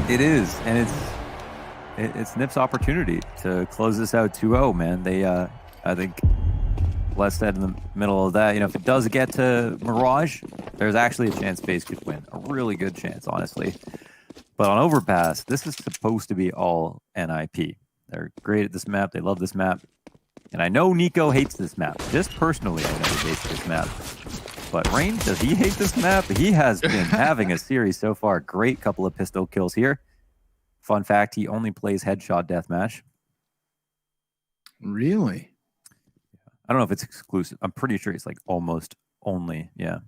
It is, and it's Nip's opportunity to close this out 2-0, man. They, I think, Les said in the middle of that, you know, if it does get to Mirage, there's actually a chance Faze could win. A really good chance, honestly. But on Overpass, this is supposed to be all NIP. They're great at this map. They love this map. And I know Nico hates this map. Just personally, I know he hates this map. But Rain, does he hate this map? He has been having a series so far. Great couple of pistol kills here. Fun fact, he only plays headshot deathmatch. Really? I don't know if it's exclusive. I'm pretty sure it's like almost only. Yeah.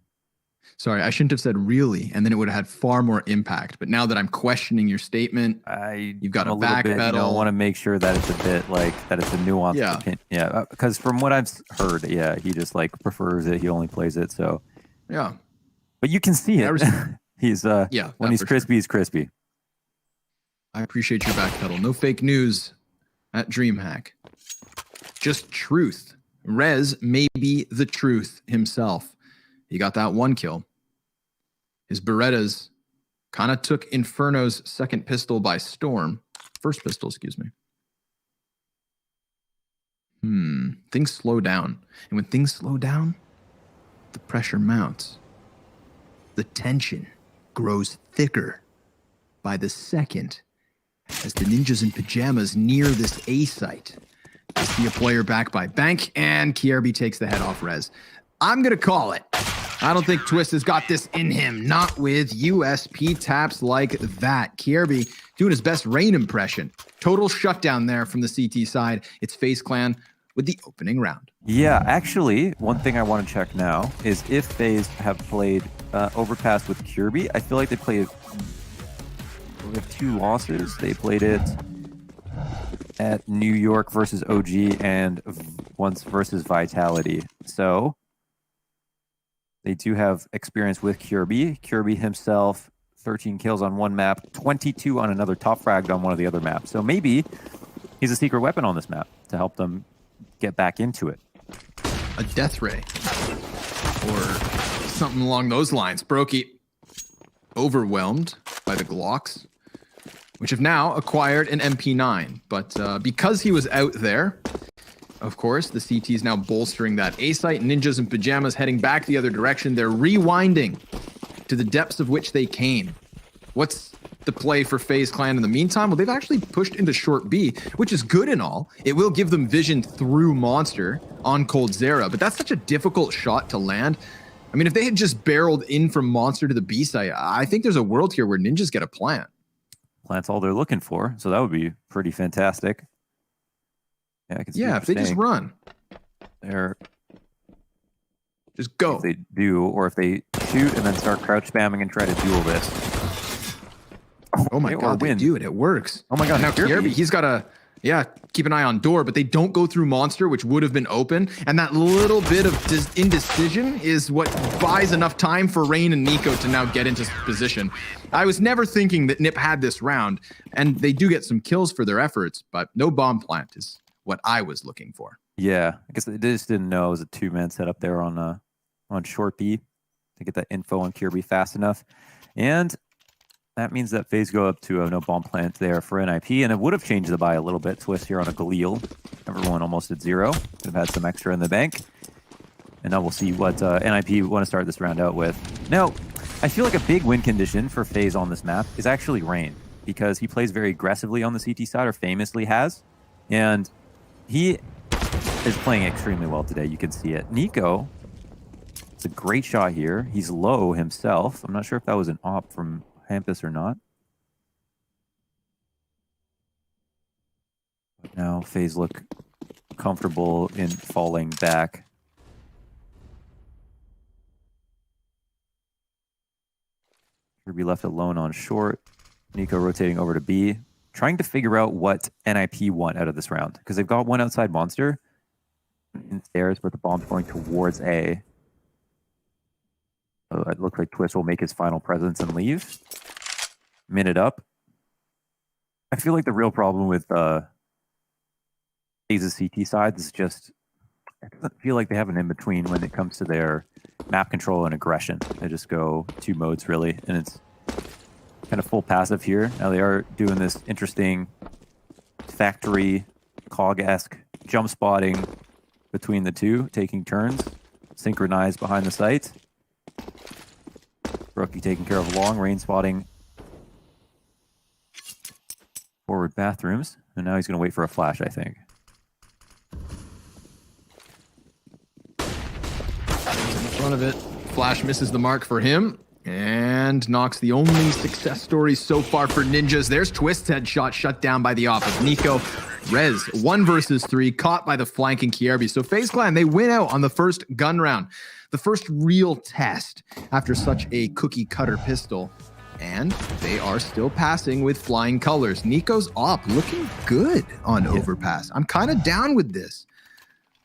Sorry, I shouldn't have said really, and then it would have had far more impact. But now that I'm questioning your statement, you've got a backpedal. You know, I want to make sure that it's a bit like that it's a nuanced opinion. Yeah, because from what I've heard, yeah, he just like prefers it. He only plays it. So yeah, but you can see it. He's when he's crispy, he's crispy. I appreciate your backpedal. No fake news at DreamHack. Just truth. Rez may be the truth himself. He got that one kill. His Berettas kind of took Inferno's second pistol by storm. First pistol, excuse me. Things slow down. And when things slow down, the pressure mounts. The tension grows thicker by the second as the ninjas in pajamas near this A site. They see a player back by bank, and KRB takes the head off Rez. I'm going to call it. I don't think Twist has got this in him. Not with USP taps like that. KRB doing his best Rain impression. Total shutdown there from the CT side. It's Faze Clan with the opening round. Yeah, actually, one thing I want to check now is if Faze have played Overpass with KRB. I feel like they played with 2 losses. They played it at New York versus OG and once versus Vitality. So they do have experience with KRB. KRB himself, 13 kills on one map, 22 on another, top fragged on one of the other maps. So maybe he's a secret weapon on this map to help them get back into it. A death ray or something along those lines. Brokey overwhelmed by the Glocks, which have now acquired an MP9. But because he was out there, of course, the CT is now bolstering that A site. Ninjas in pajamas heading back the other direction. They're rewinding to the depths of which they came. What's the play for Faze Clan in the meantime? Well, they've actually pushed into short B, which is good and all. It will give them vision through Monster on Cold Zera, but that's such a difficult shot to land. I mean, if they had just barreled in from Monster to the B site, I think there's a world here where Ninjas get a plant. Plant's all they're looking for, so that would be pretty fantastic. Yeah, I can see if they just run. They're just go. If they do, or if they shoot and then start crouch spamming and try to duel this. Oh my god, they do it. It works. Oh my god, now KRB, he's got to keep an eye on door, but they don't go through Monster, which would have been open. And that little bit of indecision is what buys enough time for Rain and Nico to now get into position. I was never thinking that Nip had this round, and they do get some kills for their efforts, but no bomb plant is what I was looking for. Yeah, I guess they just didn't know it was a 2-man setup there on short B to get that info on KRB fast have and that means that Faze go up to a no bomb plant there for NIP, and it would have changed the buy a little bit. Twist here on a Galil. Everyone almost at 0. Could have had some extra in the bank. And now we'll see what NIP want to start this round out with. Now, I feel like a big win condition for Faze on this map is actually Rain, because he plays very aggressively on the CT side, or famously has. And he is playing extremely well today. You can see it. Nico, it's a great shot here. He's low himself. I'm not sure if that was an op from Hampus or not. But now Faze look comfortable in falling back. KRB left alone on short. Nico rotating over to B, trying to figure out what NIP want out of this round, because they've got one outside Monster in stairs, but the bomb's going towards A. So it looks like Twist will make his final presence and leave. Minute up. I feel like the real problem with Faze's CT side is just, it doesn't feel like they have an in-between when it comes to their map control and aggression. They just go 2 modes, really, and it's kind of full passive here. Now they are doing this interesting factory cog-esque jump spotting between the two, taking turns, synchronized behind the sight. Brookie taking care of long range spotting forward bathrooms, and now he's going to wait for a flash, I think. In front of it, flash misses the mark for him, and knocks the only success story so far for Ninjas. There's Twist's headshot shut down by the off of Nico. Rez, 1 versus 3, caught by the flanking Kierby. So FaZe Clan, they win out on the first gun round. The first real test after such a cookie cutter pistol. And they are still passing with flying colors. Nico's op looking good on Overpass. I'm kind of down with this.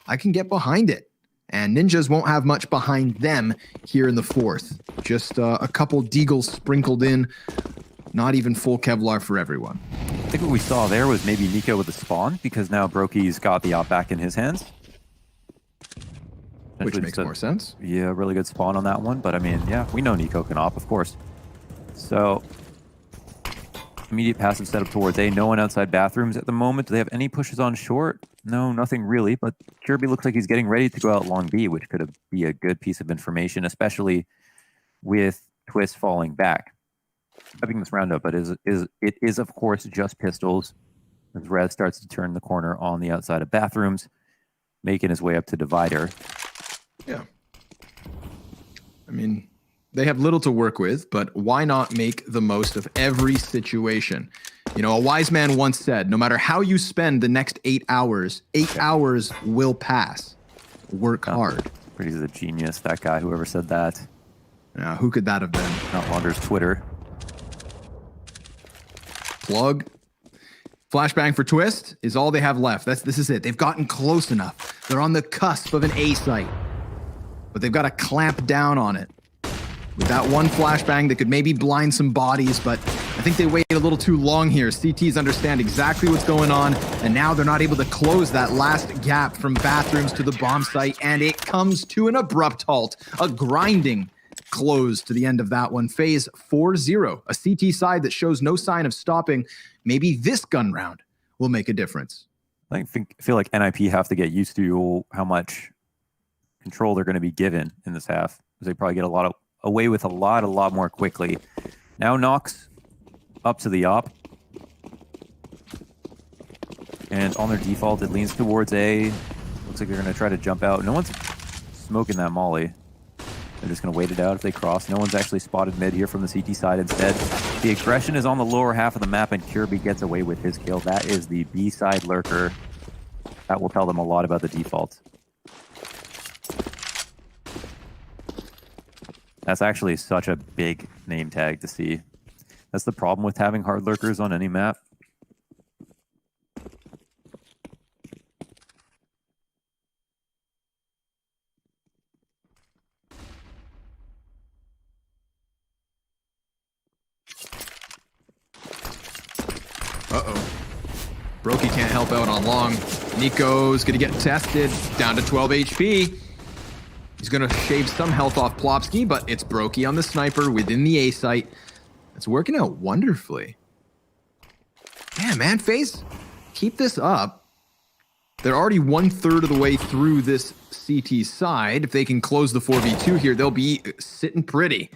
I can get behind it. And Ninjas won't have much behind them here in the fourth. Just a couple deagles sprinkled in. Not even full Kevlar for everyone. I think what we saw there was maybe Nico with a spawn, because now Brokie's got the op back in his hands. Which makes more sense. Yeah, really good spawn on that one. But I mean, yeah, we know Nico can op, of course. So, immediate passive setup towards A. No one outside bathrooms at the moment. Do they have any pushes on short? No, nothing really. But Kirby looks like he's getting ready to go out long B, which could be a good piece of information, especially with Twist falling back. Wrapping this round up, but it is of course just pistols. As Rez starts to turn the corner on the outside of bathrooms, making his way up to divider. Yeah. I mean, they have little to work with, but why not make the most of every situation? You know, a wise man once said, no matter how you spend the next 8 hours, 8 hours will pass. Work hard. He's a genius, that guy, whoever said that. Yeah, who could that have been? Not Launder's Twitter. Plug. Flashbang for Twist is all they have left. This is it. They've gotten close enough. They're on the cusp of an A site. But they've got to clamp down on it. With that one flashbang, they could maybe blind some bodies, but I think they waited a little too long here. CTs understand exactly what's going on, and now they're not able to close that last gap from bathrooms to the bomb site, and it comes to an abrupt halt, a grinding close to the end of that one. Faze 4-0, a CT side that shows no sign of stopping. Maybe this gun round will make a difference. I feel like NIP have to get used to how much control they're going to be given in this half. They probably get away with a lot more quickly. Now Nox up to the op. And on their default, it leans towards A. Looks like they're going to try to jump out. No one's smoking that molly. They're just going to wait it out if they cross. No one's actually spotted mid here from the CT side instead. The aggression is on the lower half of the map, and Kirby gets away with his kill. That is the B side lurker. That will tell them a lot about the default. That's actually such a big name tag to see. That's the problem with having hard lurkers on any map. Uh-oh. Brokey can't help out on long. Nico's gonna get tested, down to 12 HP. He's gonna shave some health off Plopsky, but it's Brokey on the sniper within the A site. It's working out wonderfully. Yeah, man, FaZe, keep this up. They're already 1/3 of the way through this CT side. If they can close the 4v2 here, they'll be sitting pretty.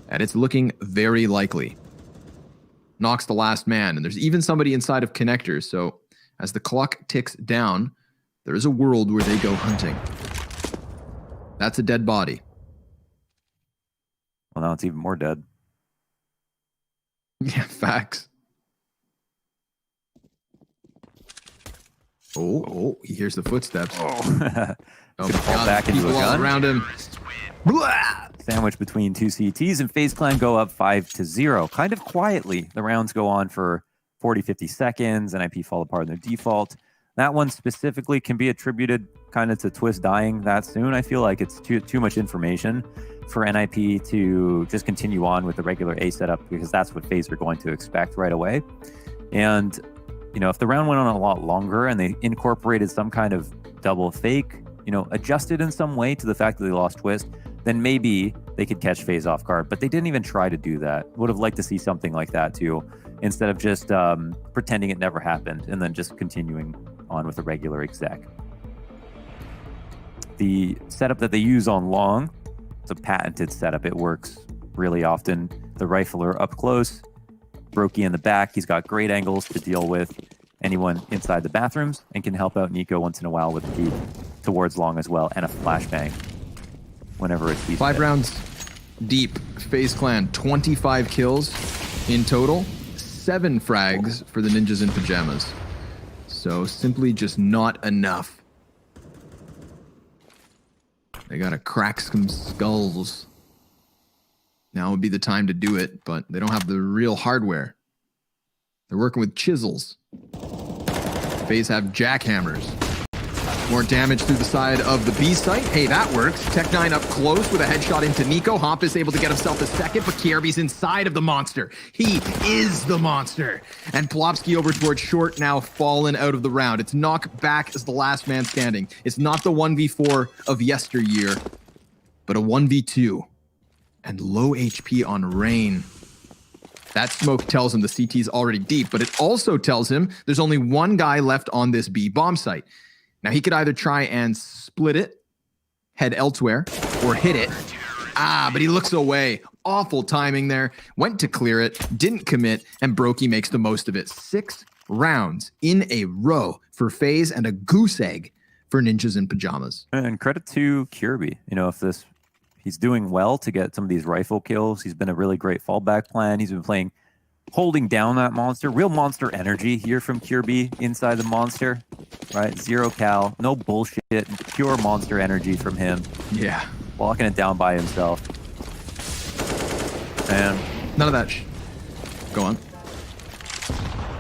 And it's looking very likely. Knocks the last man, and there's even somebody inside of connectors, so as the clock ticks down, there is a world where they go hunting. That's a dead body. Well, now it's even more dead. Yeah, facts. Oh, he hears the footsteps. Oh, Oh gonna my fall God, back into a people all gun. around him. Blah! Sandwich between two CTs, and FaZe Clan go up 5-0. Kind of quietly. The rounds go on for 40-50 seconds. NIP fall apart in their default. That one specifically can be attributed kind of to Twist dying that soon. I feel like it's too much information for NIP to just continue on with the regular A setup, because that's what FaZe are going to expect right away. And, you know, if the round went on a lot longer and they incorporated some kind of double fake, you know, adjusted in some way to the fact that they lost Twist, then maybe they could catch Faze off guard, but they didn't even try to do that. Would have liked to see something like that too, instead of just pretending it never happened and then just continuing on with a regular exec. The setup that they use on long, it's a patented setup. It works really often. The rifler up close, Brokey in the back. He's got great angles to deal with anyone inside the bathrooms and can help out Nico once in a while with a peek towards long as well, and a flashbang whenever it's 5 rounds deep. FaZe Clan 25 kills in total, 7 frags for the ninjas in pajamas. So simply just not enough. They gotta crack some skulls. Now would be the time to do it, but they don't have the real hardware. They're working with chisels. FaZe have jackhammers. More damage through the side of the B site. Hey, that works. Tech9 up close with a headshot into Nico. Homp is able to get himself a second, but Kierby's inside of the monster. He is the monster. And Plopsky over towards short, now fallen out of the round. It's knock back as the last man standing. It's not the 1v4 of yesteryear, but a 1v2. And low HP on Rain. That smoke tells him the CT's already deep, but it also tells him there's only one guy left on this B bomb site. Now, he could either try and split it, head elsewhere, or hit it. But he looks away. Awful timing there. Went to clear it, didn't commit, and Brokey makes the most of it. 6 rounds in a row for FaZe and a goose egg for ninjas in pajamas. And credit to Kirby. You know, if he's doing well to get some of these rifle kills. He's been a really great fallback plan. He's been holding down that monster. Real monster energy here from Kirby inside the monster, right? 0 cal, no bullshit, pure monster energy from him. Yeah. Walking it down by himself. And none of that. Go on.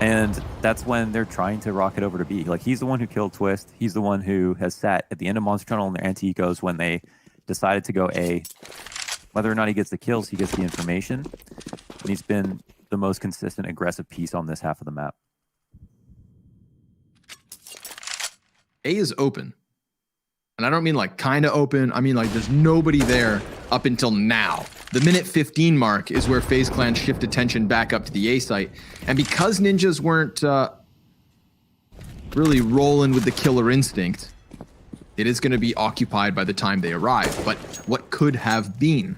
And that's when they're trying to rocket over to B. Like, he's the one who killed Twist. He's the one who has sat at the end of Monster Tunnel in their anti-ecos when they decided to go A. Whether or not he gets the kills, he gets the information. And he's been the most consistent, aggressive piece on this half of the map. A is open. And I don't mean like kind of open. I mean like there's nobody there up until now. The minute 15 mark is where FaZe Clan shift attention back up to the A site. And because ninjas weren't really rolling with the killer instinct, it is going to be occupied by the time they arrive. But what could have been?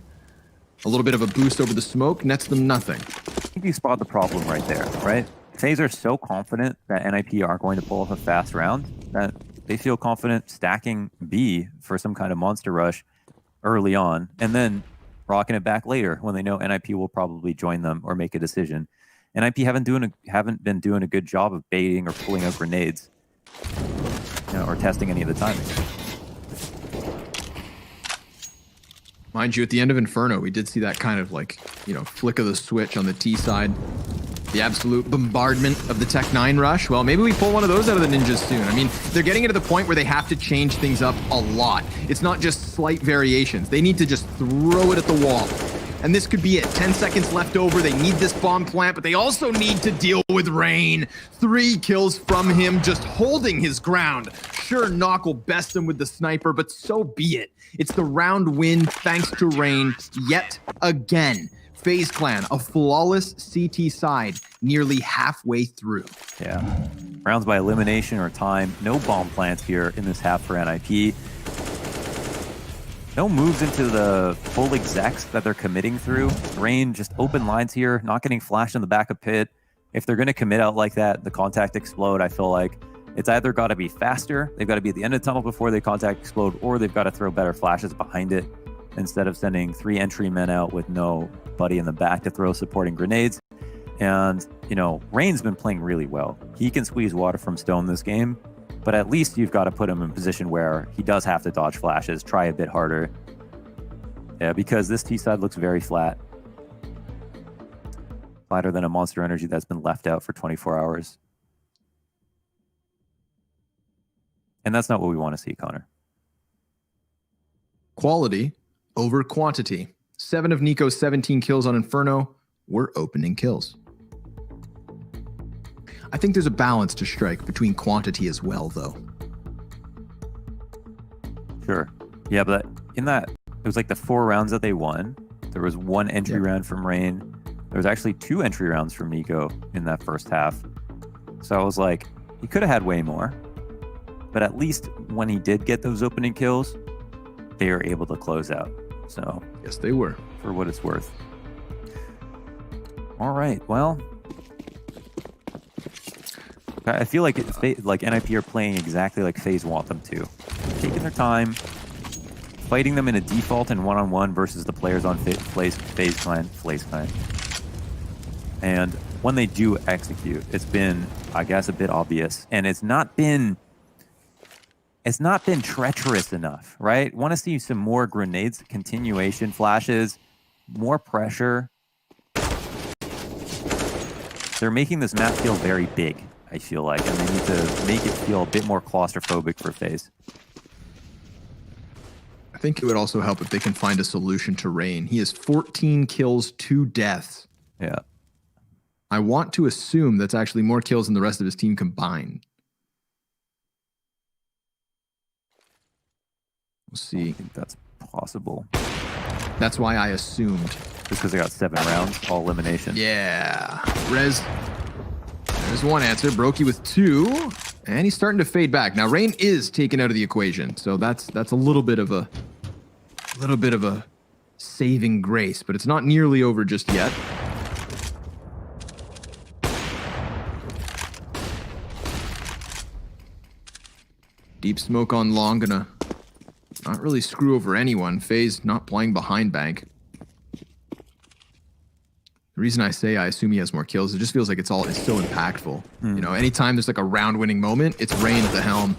A little bit of a boost over the smoke nets them nothing. I think you spot the problem right there, right? FaZe are so confident that NIP are going to pull off a fast round that they feel confident stacking B for some kind of monster rush early on, and then rocking it back later when they know NIP will probably join them or make a decision. NIP haven't been doing a good job of baiting or pulling out grenades, or testing any of the timing. Mind you, at the end of Inferno, we did see that kind of flick of the switch on the T side. The absolute bombardment of the Tech9 rush. Well, maybe we pull one of those out of the ninjas soon. I mean, they're getting into the point where they have to change things up a lot. It's not just slight variations. They need to just throw it at the wall. And this could be it. 10 seconds left over. They need this bomb plant, but they also need to deal with Rain. 3 kills from him, just holding his ground. Sure, Knock will best him with the sniper, but so be it. It's the round win thanks to Rain yet again. FaZe Clan, a flawless CT side, nearly halfway through. Yeah. Rounds by elimination or time. No bomb plants here in this half for NIP. No moves into the full execs that they're committing through. Rain just open lines here, not getting flashed in the back of pit. If they're going to commit out like that, the contact explode, I feel like it's either got to be faster, they've got to be at the end of the tunnel before they contact explode, or they've got to throw better flashes behind it instead of sending 3 entry men out with nobody in the back to throw supporting grenades. And, Rain's been playing really well. He can squeeze water from stone this game, but at least you've got to put him in a position where he does have to dodge flashes, try a bit harder. Yeah, because this T side looks very flat. Flatter than a Monster Energy that's been left out for 24 hours. And that's not what we want to see, Connor. Quality over quantity. 7 of Nico's 17 kills on Inferno were opening kills. I think there's a balance to strike between quantity as well, though. Sure. Yeah, but in that it was like the 4 rounds that they won. There was 1 entry round from Rain. There was actually 2 entry rounds from Nico in that first half. So I was like, he could have had way more. But at least when he did get those opening kills, they were able to close out. So yes, they were. For what it's worth. All right, well, I feel like NIP are playing exactly like FaZe want them to. Taking their time, fighting them in a default and one-on-one versus the players on FaZe clan. And when they do execute, it's been, I guess, a bit obvious, and it's not been treacherous enough, right? Want to see some more grenades, continuation flashes, more pressure. They're making this map feel very big, I feel like, and they need to make it feel a bit more claustrophobic for FaZe. I think it would also help if they can find a solution to Rain. He has 14 kills, 2 deaths. Yeah. I want to assume that's actually more kills than the rest of his team combined. We'll see. I think that's possible. That's why I assumed. Just because they got 7 rounds, all elimination. Yeah. Rez. There's one answer. Brokey with 2. And he's starting to fade back. Now, Rain is taken out of the equation. So that's a little bit of a saving grace, but it's not nearly over just yet. Deep smoke on long, gonna not really screw over anyone. FaZe not playing behind bank. The reason I say I assume he has more kills, it just feels like it's so impactful. You know, anytime there's like a round-winning moment, it's Rain at the helm.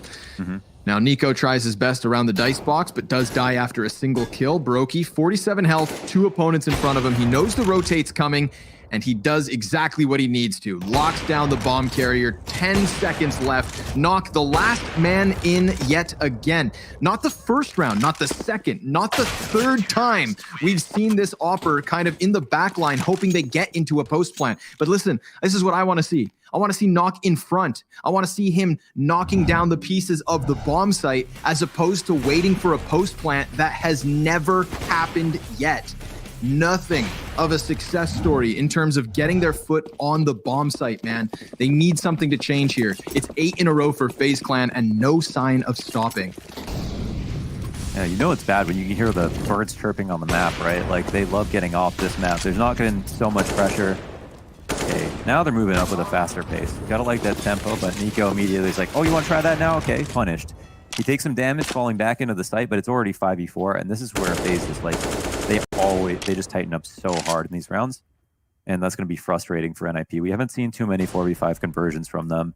Now, Nico tries his best around the dice box, but does die after a single kill. Brokey, 47 health, 2 opponents in front of him. He knows the rotate's coming, and he does exactly what he needs to. Locks down the bomb carrier, 10 seconds left. Knock the last man in yet again. Not the first round, not the second, not the third time we've seen this Opper kind of in the back line, hoping they get into a post plant. But listen, this is what I want to see. I want to see Knock in front. I want to see him knocking down the pieces of the bomb site as opposed to waiting for a post plant that has never happened yet. Nothing of a success story in terms of getting their foot on the bomb site, man. They need something to change here. It's 8 in a row for FaZe Clan and no sign of stopping. Yeah, you know it's bad when you can hear the birds chirping on the map, right? Like, they love getting off this map. There's not getting so much pressure. Okay, now they're moving up with a faster pace. You gotta like that tempo, but Nico immediately is like, oh, you want to try that now? Okay, punished. He takes some damage falling back into the site, but it's already 5v4, and this is where FaZe is like, they just tighten up so hard in these rounds, and that's going to be frustrating for NIP. We haven't seen too many 4v5 conversions from them,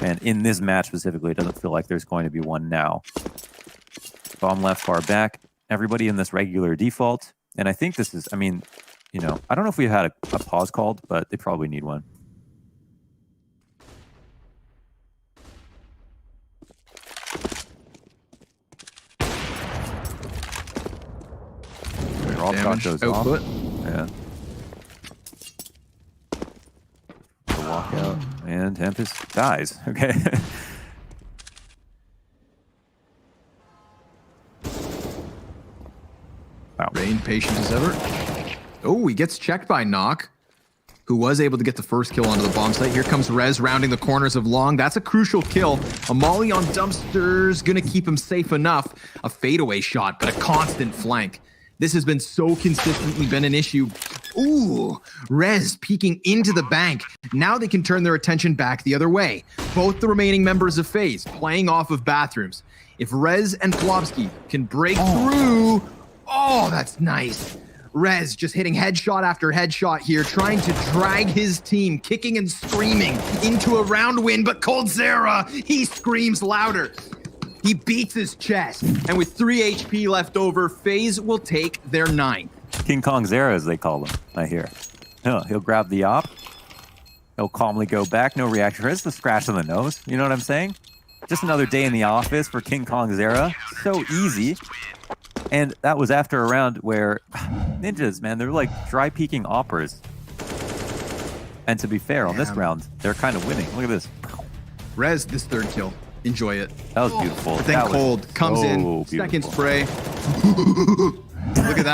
and in this match specifically, it doesn't feel like there's going to be one now. Bomb left, far back, everybody in this regular default, and I think this is, I mean, you know, I don't know if we've had a pause called, but they probably need one. Damage output. Yeah. The walkout, and Tempest dies. Okay. Wow. Rain patient as ever. Oh, he gets checked by Knock, who was able to get the first kill onto the bomb site. Here comes Rez rounding the corners of long. That's a crucial kill. A molly on Dumpster's gonna keep him safe enough. A fadeaway shot, but a constant flank. This has been so consistently been an issue. Ooh, Rez peeking into the bank. Now they can turn their attention back the other way. Both the remaining members of FaZe playing off of bathrooms. If Rez and Plobsky can break through, oh, that's nice. Rez just hitting headshot after headshot here, trying to drag his team, kicking and screaming into a round win, but Coldzera, he screams louder. He beats his chest, and with 3 HP left over, FaZe will take their 9th. King Kong Zera, as they call him, I hear. He'll grab the op. He'll calmly go back, no reaction. It's the scratch on the nose, you know what I'm saying? Just another day in the office for King Kong Zera. So easy. And that was after a round where ninjas, man, they're like dry peeking oppers. And to be fair, on this round, they're kind of winning. Look at this. Rez, this 3rd kill. Enjoy it. That was beautiful. But then that Cold comes in, beautiful. second spray. Look at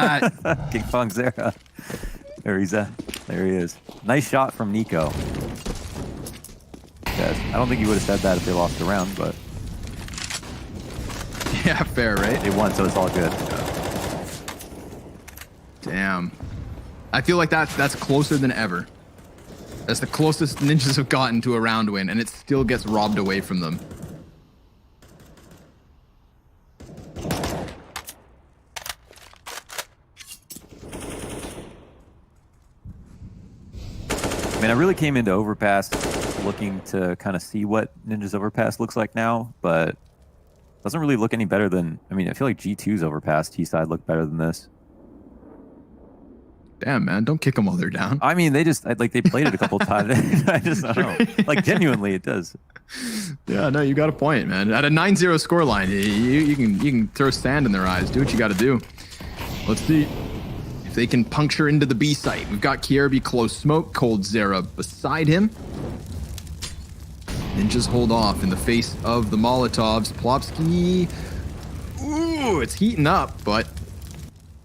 that. King Fong Zera. There he's at. There he is. Nice shot from Nico. Yes. I don't think he would have said that if they lost the round, but Yeah, fair, right? they won, so it's all good. Damn. I feel like that's closer than ever. That's the closest ninjas have gotten to a round win, and it still gets robbed away from them. I mean, I really came into Overpass looking to kind of see what Ninja's Overpass looks like now, but doesn't really look any better than, I mean, I feel like G2's Overpass T-side looked better than this. Damn, man, don't kick them while they're down. I mean, they played it a couple times. I just don't know. Like, genuinely, it does. Yeah, no, you got a point, man. At a 9-0 scoreline, you can throw sand in their eyes. Do what you got to do. Let's see if they can puncture into the B site. We've got Kierby close smoke, Cold Zera beside him. Ninjas hold off in the face of the Molotovs. Plopsky, ooh, it's heating up, but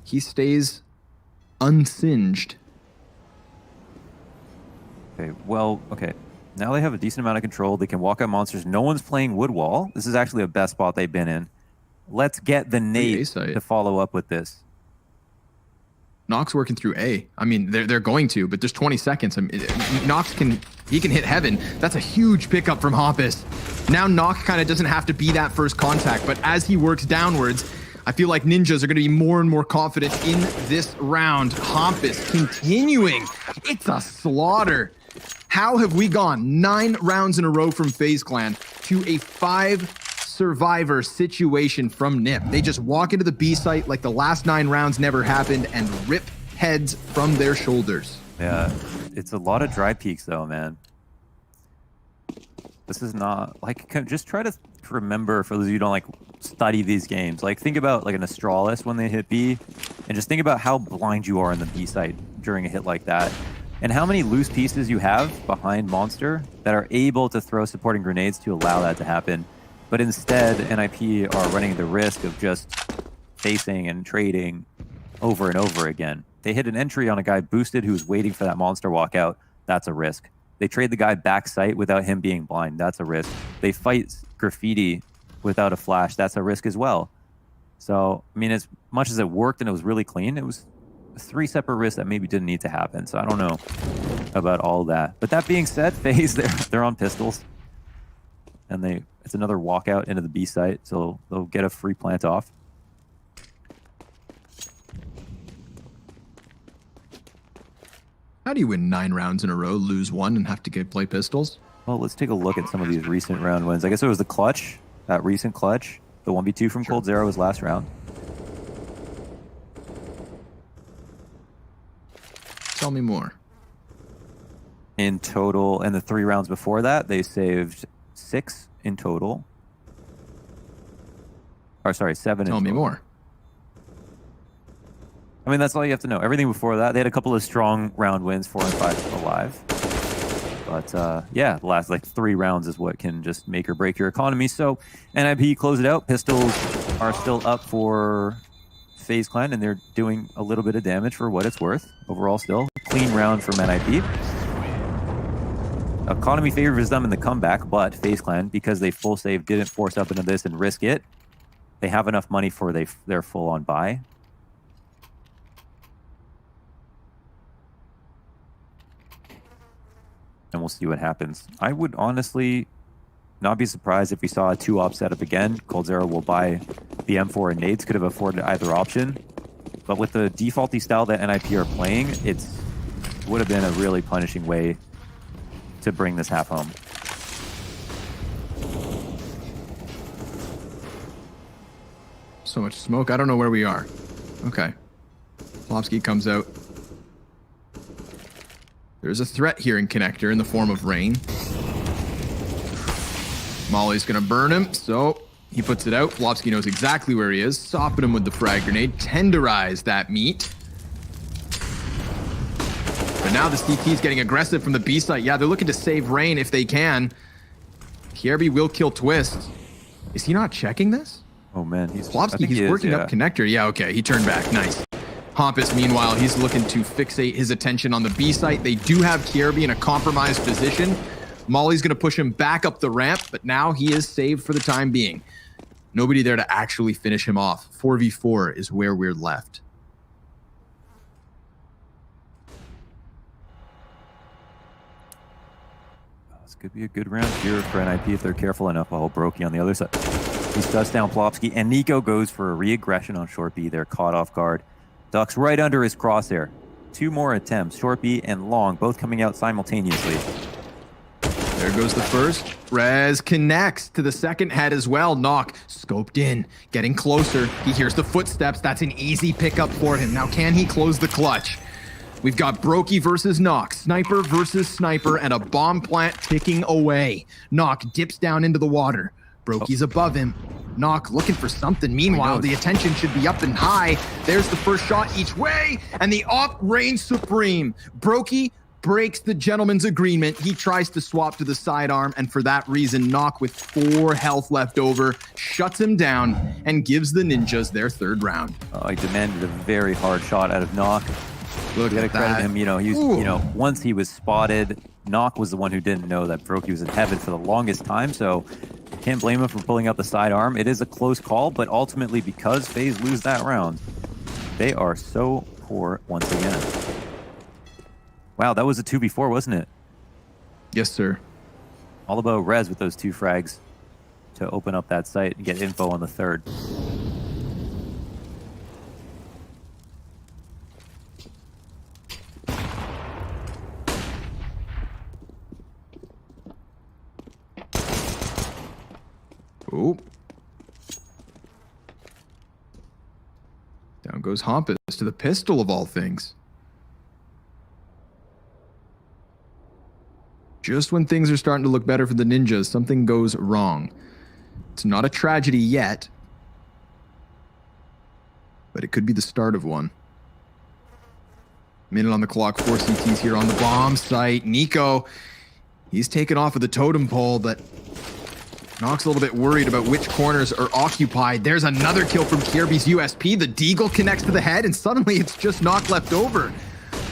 he stays unsinged. Okay, well, okay. Now they have a decent amount of control. They can walk out monsters. No one's playing wood wall. This is actually the best spot they've been in. Let's get the nade to follow up with this. Nox working through A. I mean, they're going to, but there's 20 seconds. I mean, Nox can hit heaven. That's a huge pickup from Hoppus. Now Nox kind of doesn't have to be that first contact, but as he works downwards, I feel like ninjas are going to be more and more confident in this round. Hoppus continuing. It's a slaughter. How have we gone 9 rounds in a row from FaZe Clan to a 5-survivor situation from Nip? They just walk into the B site like the last 9 rounds never happened and rip heads from their shoulders. Yeah, it's a lot of dry peaks though, man. This is not, like, just try to remember, for those of you who don't, like, study these games. Like, think about, like, an Astralis when they hit B, and just think about how blind you are in the B site during a hit like that. And how many loose pieces you have behind Monster that are able to throw supporting grenades to allow that to happen. But instead, NIP are running the risk of just facing and trading over and over again. They hit an entry on a guy boosted who's waiting for that Monster walkout. That's a risk. They trade the guy back sight without him being blind. That's a risk. They fight Graffiti without a flash. That's a risk as well. So, I mean, as much as it worked and it was really clean, it was 3 separate risks that maybe didn't need to happen. So I don't know about all that. But that being said, FaZe, they're on pistols. And it's another walkout into the B site. So they'll get a free plant off. How do you win 9 rounds in a row, lose 1, and have to play pistols? Well, let's take a look at some of these recent round wins. I guess it was the clutch, that recent clutch. The 1v2 from Cold Zera was last round. Tell me more. In total, and the 3 rounds before that, they saved 6 in total. Or sorry, 7 in total. Tell me more. I mean, that's all you have to know. Everything before that, they had a couple of strong round wins, 4 and 5 alive. But yeah, the last like 3 rounds is what can just make or break your economy. So NIP close it out. Pistols are still up for FaZe Clan, and they're doing a little bit of damage for what it's worth. Overall, still clean round from NIP. Economy favors them in the comeback, but FaZe Clan, because they full save, didn't force up into this and risk it, they have enough money for their full-on buy. And we'll see what happens. I would honestly not be surprised if we saw a 2-op setup again. Cold Zera will buy the M4 and nades, could have afforded either option. But with the defaulty style that NIP are playing, it would have been a really punishing way to bring this half home. So much smoke. I don't know where we are. Okay. Plopsky comes out. There's a threat here in Connector in the form of rain. Molly's gonna burn him, so he puts it out. Plopsky knows exactly where he is. Soften him with the frag grenade. Tenderize that meat. But now the CT's getting aggressive from the B site. Yeah, they're looking to save rain if they can. Kierby will kill Twist. Is he not checking this? Oh man, Plopsky, he's working up Connector. Yeah, okay, he turned back. Nice. Hampus, meanwhile, he's looking to fixate his attention on the B site. They do have Kierby in a compromised position. Molly's going to push him back up the ramp, but now he is saved for the time being. Nobody there to actually finish him off. 4v4 is where we're left. This could be a good round here for NIP if they're careful enough. I'll Brokey on the other side. He shuts down Plopsky, and Nico goes for a re-aggression on Short B. They're caught off guard. Ducks right under his crosshair. 2 more attempts, Short B and Long, both coming out simultaneously. There goes the first. Rez connects to the second head as well. Knock scoped in, getting closer. He hears the footsteps. That's an easy pickup for him. Now, can he close the clutch? We've got Brokey versus Knock, Sniper versus Sniper, and a bomb plant ticking away. Knock dips down into the water. Brokey's above him. Knock looking for something. Meanwhile, the attention should be up and high. There's the first shot each way, and the op reigns supreme. Brokey breaks the gentleman's agreement. He tries to swap to the sidearm, and for that reason, Knock, with 4 health left over, shuts him down and gives the Ninjas their 3rd round. He demanded a very hard shot out of Knock. Look You at gotta credit that. him, he was, once he was spotted, Knock was the one who didn't know that Brokey was in heaven for the longest time, so can't blame him for pulling out the sidearm. It is a close call, but ultimately, because FaZe lose that round, they are so poor once again. Wow, that was a 2v4, wasn't it? Yes, sir. All about Rez with those 2 frags to open up that site and get info on the 3rd. Oh. Down goes Hampus to the pistol of all things. Just when things are starting to look better for the Ninjas, something goes wrong. It's not a tragedy yet, but it could be the start of one. Minute on the clock, 4 CTs here on the bomb site. Nico, he's taken off of the totem pole, but Knock's a little bit worried about which corners are occupied. There's another kill from Kierby's USP. The Deagle connects to the head, and suddenly it's just Knock left over.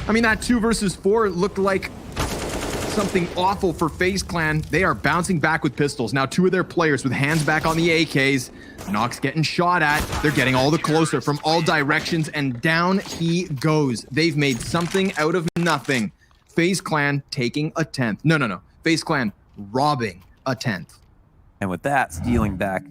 I mean, that 2 versus 4 looked like something awful for FaZe Clan. They are bouncing back with pistols. Now 2 of their players with hands back on the AKs. Knock's getting shot at. They're getting all the closer from all directions, and down he goes. They've made something out of nothing. FaZe Clan taking a 10th. No. FaZe Clan robbing a 10th. And with that, stealing back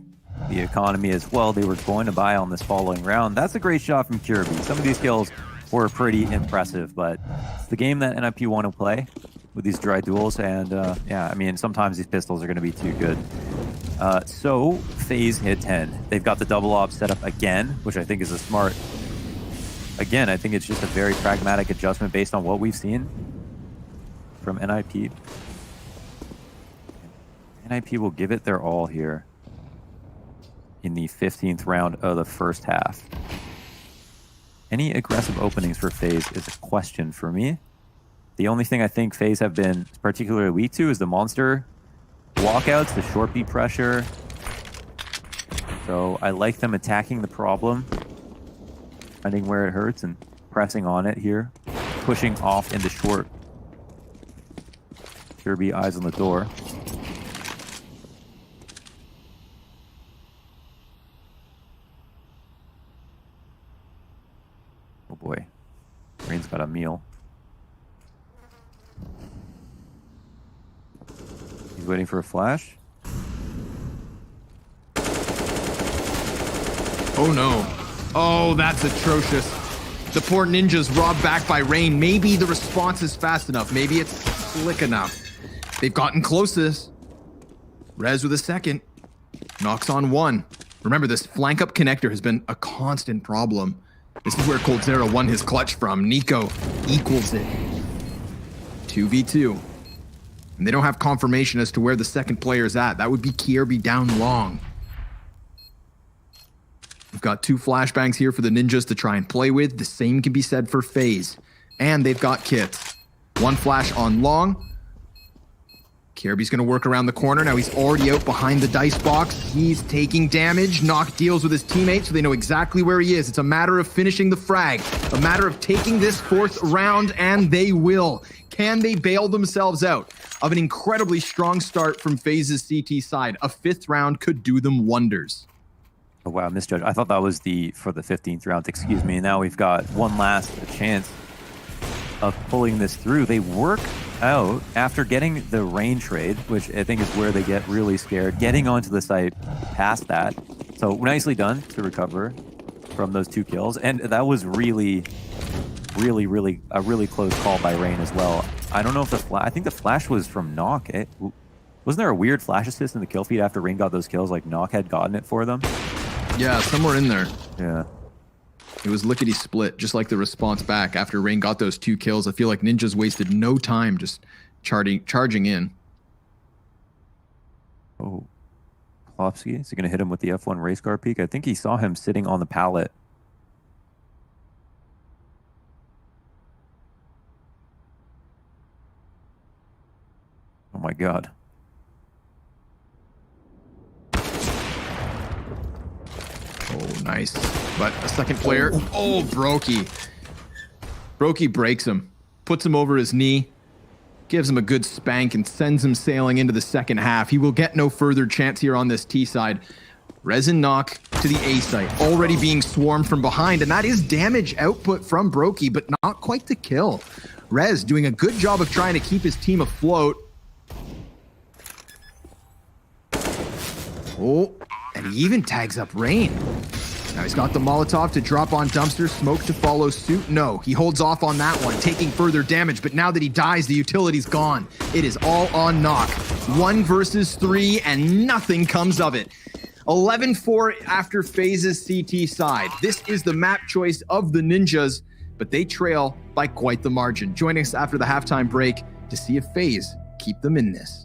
the economy as well, they were going to buy on this following round. That's a great shot from Kierby. Some of these kills were pretty impressive, but it's the game that NIP want to play with these dry duels, and yeah, I mean, sometimes these pistols are going to be too good. So FaZe hit 10. They've got the double op set up again, which I think is a smart... Again, I think it's just a very pragmatic adjustment based on what we've seen from NIP. NIP will give it their all here in the 15th round of the first half. Any aggressive openings for FaZe is a question for me. The only thing I think FaZe have been particularly weak to is the monster walkouts, the short beat pressure. So I like them attacking the problem, finding where it hurts and pressing on it here, pushing off into short. Kirby eyes on the door. Oh boy, Rain's got a meal. He's waiting for a flash. Oh no. Oh, that's atrocious. The poor Ninjas robbed back by Rain. Maybe the response is fast enough. Maybe it's slick enough. They've gotten closest. Rez with a second. Knocks on 1. Remember, this flank up connector has been a constant problem. This is where Coldzera won his clutch from. Nico equals it. 2v2. And they don't have confirmation as to where the second player is at. That would be Kierby down long. We've got 2 flashbangs here for the Ninjas to try and play with. The same can be said for FaZe. And they've got kits. 1 flash on long. Kirby's going to work around the corner. Now he's already out behind the dice box. He's taking damage. Knock deals with his teammates so they know exactly where he is. It's a matter of finishing the frag, a matter of taking this 4th round, and they will. Can they bail themselves out of an incredibly strong start from Faze's CT side? A 5th round could do them wonders. Oh, wow, misjudged. I thought that was for the 15th round, excuse me. Now we've got one last chance of pulling this through. They work out after getting the rain trade, which I think is where they get really scared, getting onto the site past that. So nicely done to recover from those 2 kills. And that was really a really close call by Rain as well. I don't know if I think the flash was from Knock. Wasn't there a weird flash assist in the kill feed after Rain got those kills? Like Knock had gotten it for them? Yeah, somewhere in there. Yeah. It was lickety split, just like the response back after Rain got those 2 kills. I feel like Ninjas wasted no time just charging in. Oh, Klopsky, is he going to hit him with the F1 race car peak? I think he saw him sitting on the pallet. Oh my god. Oh, nice. But a second player. Oh, Brokey. Brokey breaks him, puts him over his knee, gives him a good spank, and sends him sailing into the second half. He will get no further chance here on this T side. Resin Knock to the A site, already being swarmed from behind, and that is damage output from Brokey, but not quite the kill. Rez doing a good job of trying to keep his team afloat. Oh, and he even tags up Rain. Now he's got the Molotov to drop on Dumpster, smoke to follow suit. No, he holds off on that one, taking further damage, but now that he dies, the utility's gone. It is all on Knock. 1 versus 3, and nothing comes of it. 11-4 after Faze's CT side. This is the map choice of the Ninjas, but they trail by quite the margin. Join us after the halftime break to see if Faze keep them in this.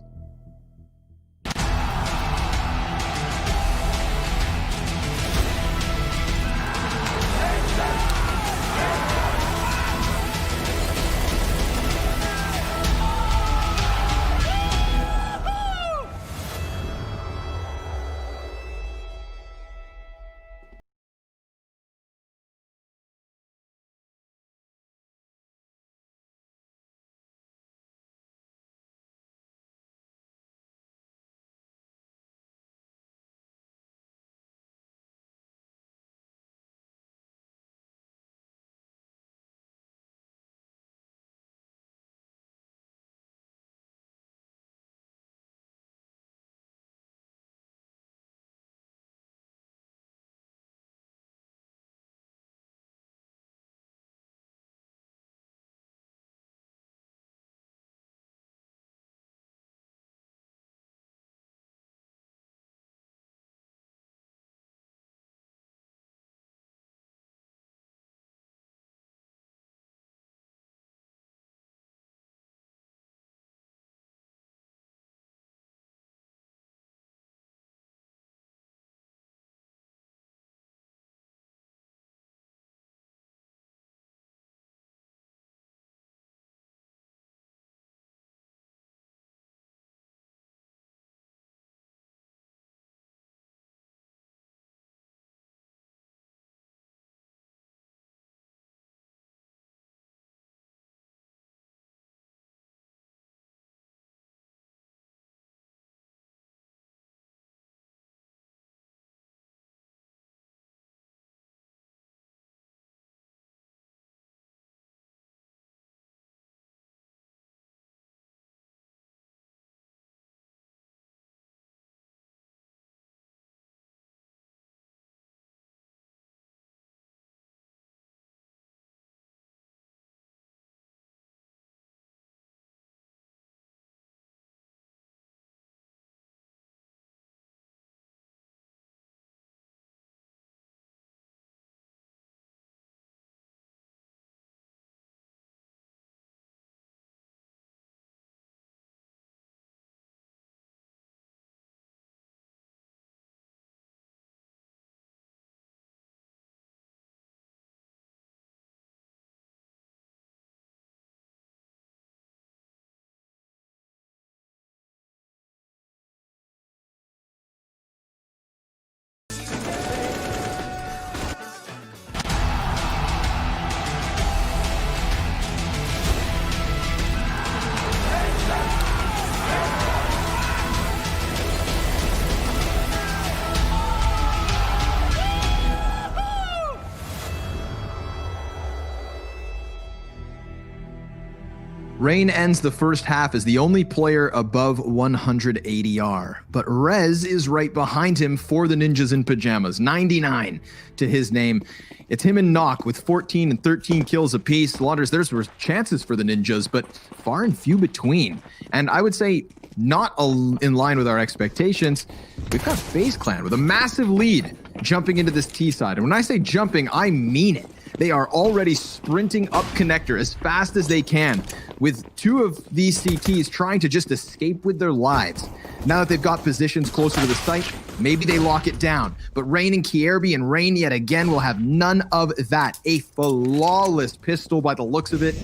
Rain ends the first half as the only player above 100 ADR, but Rez is right behind him for the Ninjas in Pajamas, 99 to his name. It's him and Knock with 14 and 13 kills apiece. Launders, there's chances for the Ninjas, but far and few between. And I would say not in line with our expectations. We've got FaZe Clan with a massive lead jumping into this T side. And when I say jumping, I mean it. They are already sprinting up connector as fast as they can, with two of these CTs trying to just escape with their lives. Now that they've got positions closer to the site, maybe they lock it down. But Rain and Kierby, and Rain yet again will have none of that. A flawless pistol by the looks of it.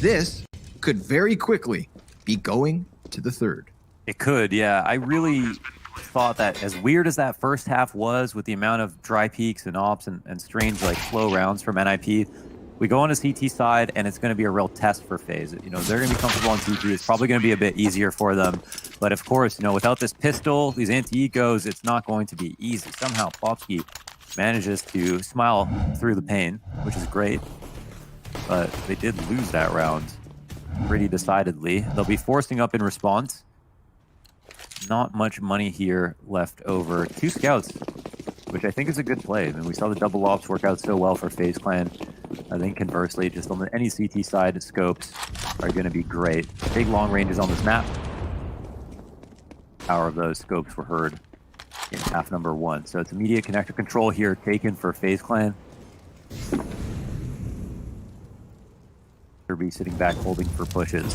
This could very quickly be going to the third. It could, yeah. I really thought that, as weird as that first half was with the amount of dry peaks and ops and strange like slow rounds from NIP, we go on a CT side and it's going to be a real test for FaZe. You know, they're going to be comfortable on CT. It's probably going to be a bit easier for them. But of course, you know, without this pistol, these anti-egos, it's not going to be easy. Somehow Plopsky manages to smile through the pain, which is great. But they did lose that round pretty decidedly. They'll be forcing up in response. Not much money here left over. 2 scouts, which I think is a good play. I mean, we saw the double ops work out so well for FaZe Clan. I think conversely, just on any CT side, scopes are going to be great. Big long ranges on this map. Power of those scopes were heard in half number 1. So it's immediate connector control here taken for FaZe Clan. Kirby sitting back holding for pushes.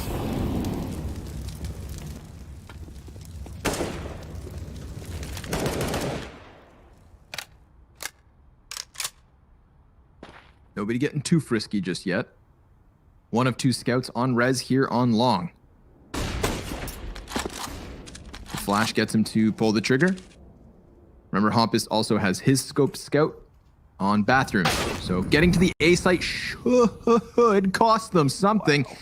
Nobody getting too frisky just yet. 1 of 2 scouts on Rez here on long. The flash gets him to pull the trigger. Remember, Hompus also has his scope scout on bathroom. So getting to the A site should cost them something. Wow.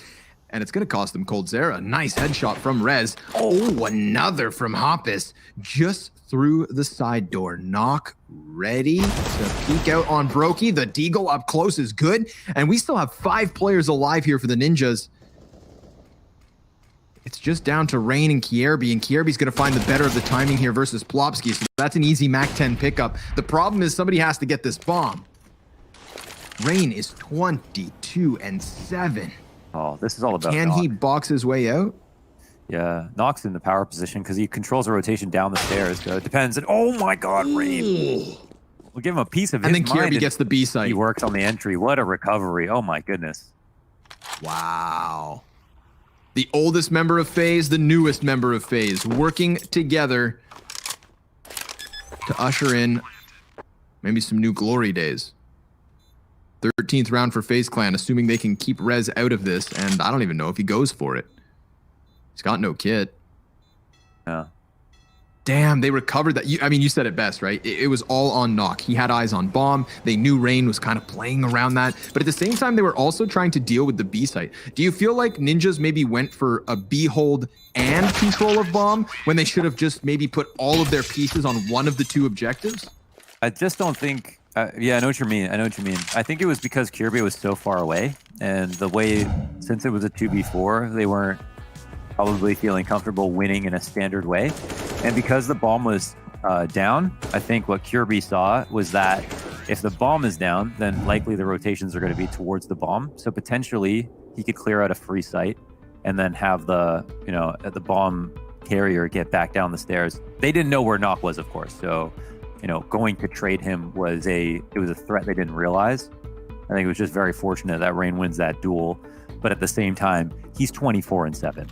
And it's going to cost them Coldzera. Nice headshot from Rez. Oh, another from Hompus. Just through the side door. Knock ready to peek out on Brokey. The deagle up close is good. And we still have 5 players alive here for the Ninjas. It's just down to Rain and Kierby, and Kierby's going to find the better of the timing here versus Plopsky. So that's an easy MAC-10 pickup. The problem is somebody has to get this bomb. Rain is 22 and 7. Oh, this is all about Can Knock. he box his way out? Yeah, Knock's in the power position because he controls a rotation down the stairs. So it depends. And oh my God, Rain! We'll give him a piece of his mind. And then Kierby gets the B site. He works on the entry. What a recovery! Oh my goodness! Wow. The oldest member of FaZe, the newest member of FaZe, working together to usher in maybe some new glory days. 13th round for FaZe Clan, assuming they can keep Rez out of this, and I don't even know if he goes for it. He's got no kit. Yeah. Damn, they recovered that. You said it best, right? It was all on Knock. He had eyes on bomb. They knew Rain was kind of playing around that. But at the same time, they were also trying to deal with the B site. Do you feel like Ninjas maybe went for a B hold and control of bomb when they should have just maybe put all of their pieces on one of the 2 objectives? I just don't think... yeah, I know what you mean. I think it was because Kierby was so far away. And the way, since it was a 2v4, they weren't probably feeling comfortable winning in a standard way. And because the bomb was down, I think what Kierby saw was that if the bomb is down, then likely the rotations are going to be towards the bomb. So potentially he could clear out a free site and then have the bomb carrier get back down the stairs. They didn't know where Knock was, of course. So, going to trade him was a threat they didn't realize. I think it was just very fortunate that Rain wins that duel. But at the same time, he's 24 and 7.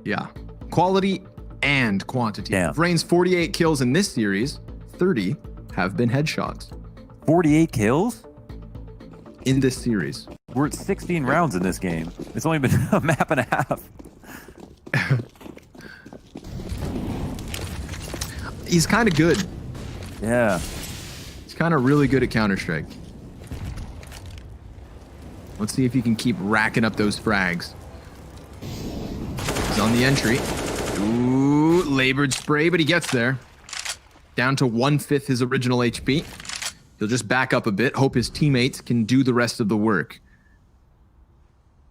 Yeah. Quality and quantity. Damn. Rain's 48 kills in this series, 30 have been headshots. 48 kills? In this series. We're at 16 rounds in this game. It's only been a map and a half. He's kind of good. Yeah. He's kind of really good at Counter-Strike. Let's see if he can keep racking up those frags. He's on the entry. Ooh, labored spray, but he gets there. Down to 1/5 his original HP. He'll just back up a bit, hope his teammates can do the rest of the work.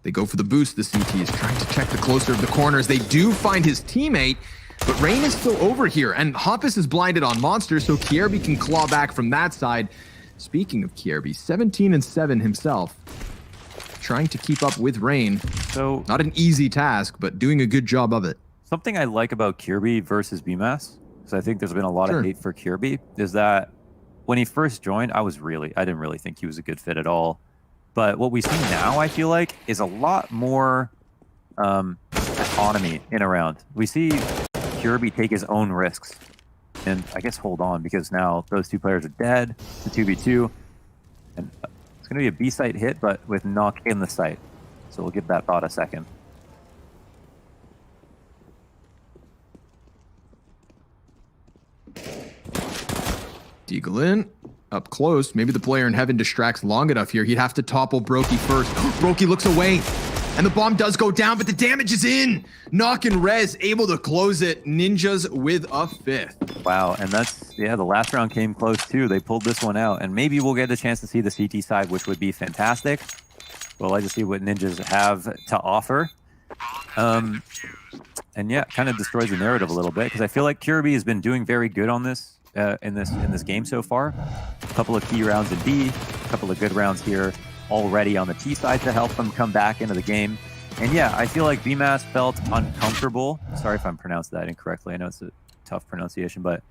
They go for the boost. The CT is trying to check the closer of the corners. They do find his teammate, but Rain is still over here, and Hoppus is blinded on Monster, so Kierby can claw back from that side. Speaking of Kierby, 17-7 himself, trying to keep up with Rain. So not an easy task, but doing a good job of it. something I like about Kierby versus BMAS, because I think there's been a lot Sure. of hate for Kierby, is that when he first joined, I didn't really think he was a good fit at all. But what we see now, I feel like, is a lot more autonomy in a round. We see Kierby take his own risks and I guess hold on, because now those two players are dead. It's a 2v2. And it's going to be a B site hit, but with knock in the site. So we'll give that thought a second. Deagle in, up close. Maybe the player in heaven distracts long enough here. He'd have to topple Brokey first. Brokey looks away, and the bomb does go down, but the damage is in. Knock and Rez able to close it. Ninjas with a fifth. Wow, and the last round came close too. They pulled this one out, and maybe we'll get a chance to see the CT side, which would be fantastic. We'll like to see what Ninjas have to offer. And yeah, kind of destroys the narrative a little bit, because I feel like Kierby has been doing very good on this in this game so far. A couple of key rounds in B, a couple of good rounds here already on the T side to help them come back into the game. And yeah, I feel like BMAS felt uncomfortable. Sorry if I'm pronounced that incorrectly. I know it's a tough pronunciation, but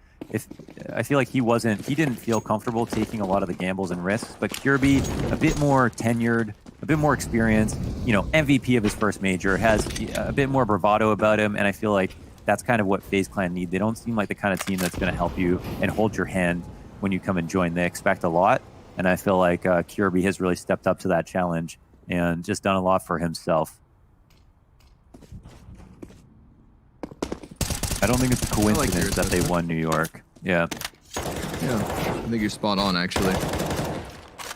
I feel like he didn't feel comfortable taking a lot of the gambles and risks. But Kierby, a bit more tenured, a bit more experienced, MVP of his first major, has a bit more bravado about him, and I feel like that's kind of what FaZe Clan need. They don't seem like the kind of team that's going to help you and hold your hand when you come and join. They expect a lot, and I feel like Kierby has really stepped up to that challenge and just done a lot for himself. I don't think it's a coincidence that they won New York. Yeah. Yeah, I think you're spot on, actually.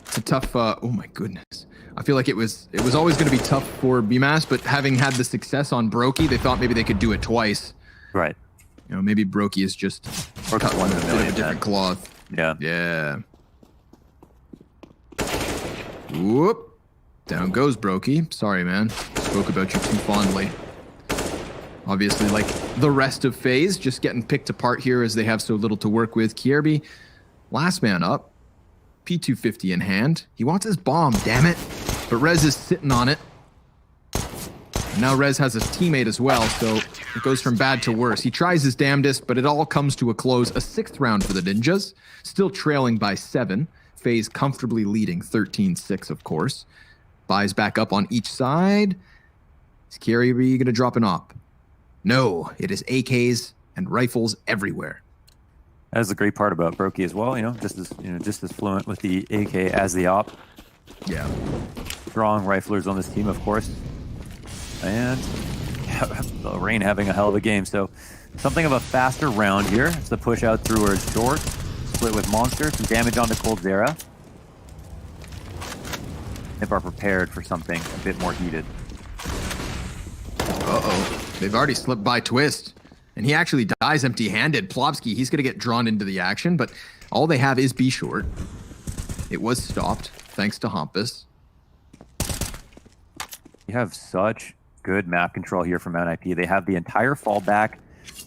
It's a tough, oh my goodness. I feel like it was always going to be tough for BMAS, but having had the success on Brokey, they thought maybe they could do it twice. Right. Maybe Brokey is just or cut one with a bit of a different cloth. Yeah. Yeah. Whoop. Down goes Brokey. Sorry, man. Spoke about you too fondly. Obviously, like the rest of FaZe, just getting picked apart here as they have so little to work with. Kierby, last man up. P250 in hand. He wants his bomb, damn it. But Rez is sitting on it. And now Rez has his teammate as well, so it goes from bad to worse. He tries his damnedest, but it all comes to a close. A sixth round for the Ninjas. Still trailing by 7. FaZe comfortably leading 13-6, of course. Buys back up on each side. Is Kierby going to drop an op? No, it is AKs and rifles everywhere. That's the great part about Brokey as well. Just as fluent with the AK as the op. Yeah. Strong riflers on this team, of course. And Rain having a hell of a game. So something of a faster round here. It's the push out through her short. Split with Monster. Some damage onto Coldzera. If are prepared for something a bit more heated. Uh-oh. They've already slipped by Twist. And he actually dies empty-handed. Plobsky, he's going to get drawn into the action, but all they have is B short. It was stopped, thanks to Hompus. You have such good map control here from NIP. They have the entire fallback.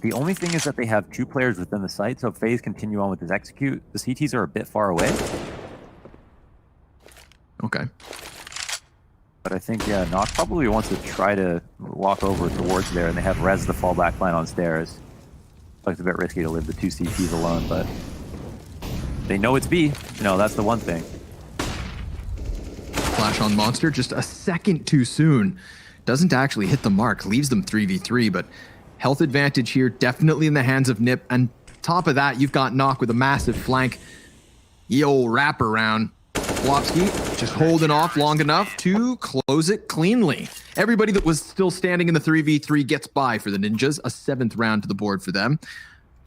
The only thing is that they have 2 players within the site, so if FaZe continue on with his execute, the CTs are a bit far away. Okay. But I think, yeah, Knock probably wants to try to walk over towards there, and they have Rez the fallback plan on stairs. Like, it's a bit risky to leave the 2 CTs alone, but they know it's B. That's the one thing. Flash on Monster, just a second too soon. Doesn't actually hit the mark, leaves them 3v3, but health advantage here, definitely in the hands of Nip. And top of that, you've got Knock with a massive flank. Yo, wraparound. Plopsky just holding off long enough to close it cleanly. Everybody that was still standing in the 3v3 gets by for the Ninjas. A 7th round to the board for them.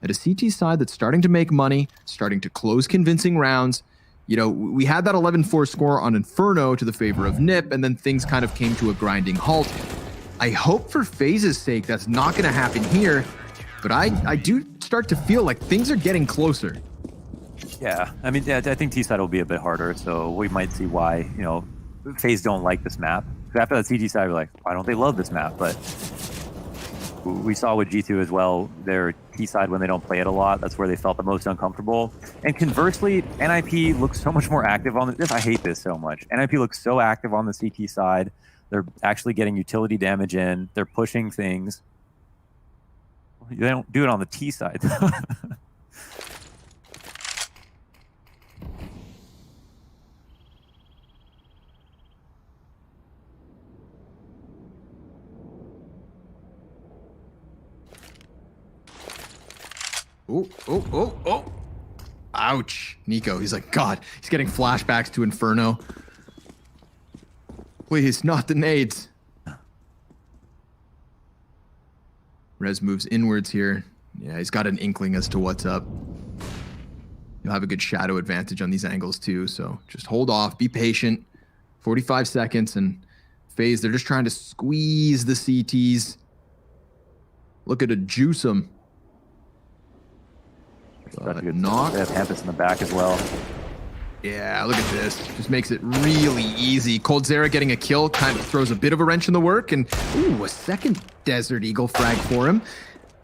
At a CT side that's starting to make money, starting to close convincing rounds. We had that 11-4 score on Inferno to the favor of Nip, and then things kind of came to a grinding halt. I hope for FaZe's sake that's not going to happen here, but I do start to feel like things are getting closer. Yeah, I mean, I think T-side will be a bit harder, so we might see why, FaZe don't like this map, after that CT side, we're like, why don't they love this map? But we saw with G2 as well, their T side, when they don't play it a lot, that's where they felt the most uncomfortable. And conversely, NIP looks so much more active on this. I hate this so much. NIP looks so active on the CT side. They're actually getting utility damage in. They're pushing things. They don't do it on the T side. Oh. Ouch. Nico, he's like, God, he's getting flashbacks to Inferno. Please, not the nades. Rez moves inwards here. Yeah, he's got an inkling as to what's up. You'll have a good shadow advantage on these angles too, so just hold off, be patient. 45 seconds, and Faze, they're just trying to squeeze the CTs. Look at a juice them. That's a good knock. They have Hampus in the back as well. Yeah, look at this. Just makes it really easy. coldzera getting a kill kind of throws a bit of a wrench in the work, and ooh, a second Desert Eagle frag for him.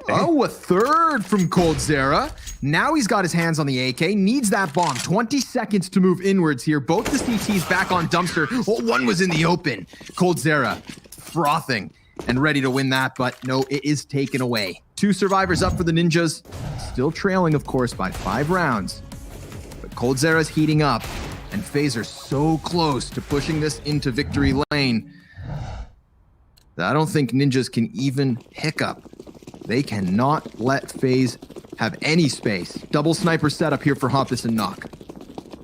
Oh, a third from coldzera. Now he's got his hands on the AK, needs that bomb. 20 seconds to move inwards here. Both the CTs back on dumpster. Oh, one was in the open. coldzera frothing and ready to win that, but no, it is taken away. 2 survivors up for the Ninjas. Still trailing, of course, by 5 rounds. But coldzera's heating up, and Faze are so close to pushing this into victory lane that I don't think Ninjas can even hiccup. They cannot let Faze have any space. Double sniper setup here for Hampus and Knock.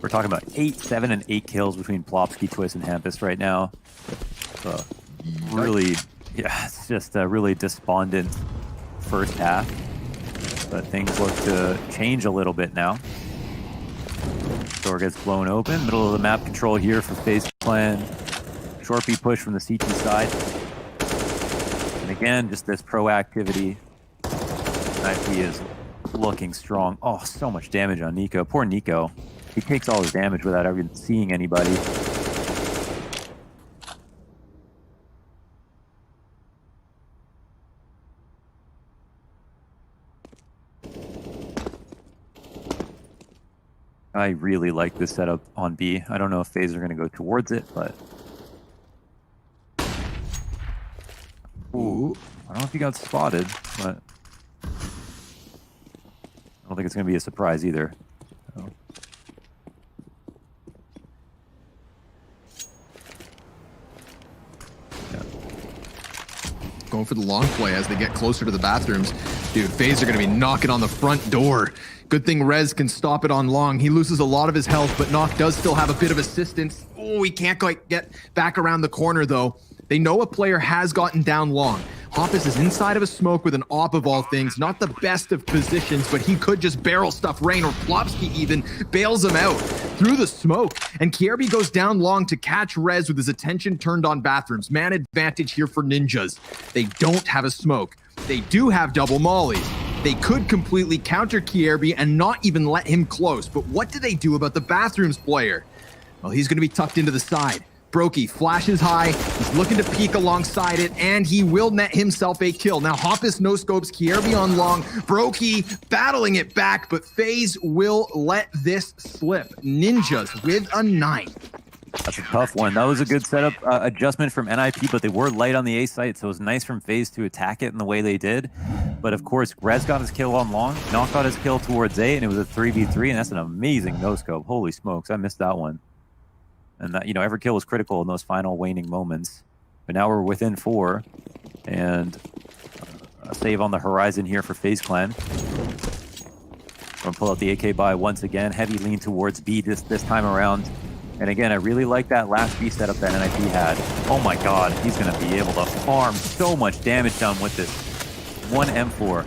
We're talking about 8, 7, and 8 kills between Plopsky, Twist, and Hampus right now. So really, yeah, it's just a really despondent first half. But things look to change a little bit now. Door gets blown open. Middle of the map control here for Faze Clan. Short B push from the CT side. And again, just this proactivity. IP is looking strong. Oh, so much damage on Nico. Poor Nico. He takes all his damage without even seeing anybody. I really like this setup on B. I don't know if Faze are going to go towards it, but... Ooh. I don't know if he got spotted, but... I don't think it's going to be a surprise either. So. Yeah. Going for the long play as they get closer to the bathrooms. Dude, Faze are going to be knocking on the front door. Good thing Rez can stop it on long. He loses a lot of his health, but Knock does still have a bit of assistance. Oh, he can't quite get back around the corner, though. They know a player has gotten down long. Hampus is inside of a smoke with an op of all things. Not the best of positions, but he could just barrel stuff Rain, or Plopsky even bails him out through the smoke. And Kierby goes down long to catch Rez with his attention turned on bathrooms. Man advantage here for Ninjas. They don't have a smoke. They do have double mollies. They could completely counter Kierby and not even let him close. But what do they do about the bathrooms player? Well, he's going to be tucked into the side. Brokey flashes high, he's looking to peek alongside it, and he will net himself a kill. Now Hampus no-scopes Kierby on long, Brokey battling it back, but Faze will let this slip. Ninjas with a 9. That's a tough one. That was a good setup adjustment from NIP, but they were light on the A site, so it was nice from Faze to attack it in the way they did. But of course, Rez got his kill on long, Knock got his kill towards A, and it was a 3v3, and that's an amazing no-scope. Holy smokes, I missed that one. And that, you know, every kill was critical in those final waning moments. But now we're within 4, and a save on the horizon here for Faze Clan. Gonna pull out the AK buy once again. Heavy lean towards B this time around. And again, I really like that last B setup that NIP had. Oh my god, he's gonna be able to farm so much damage down with this one M4.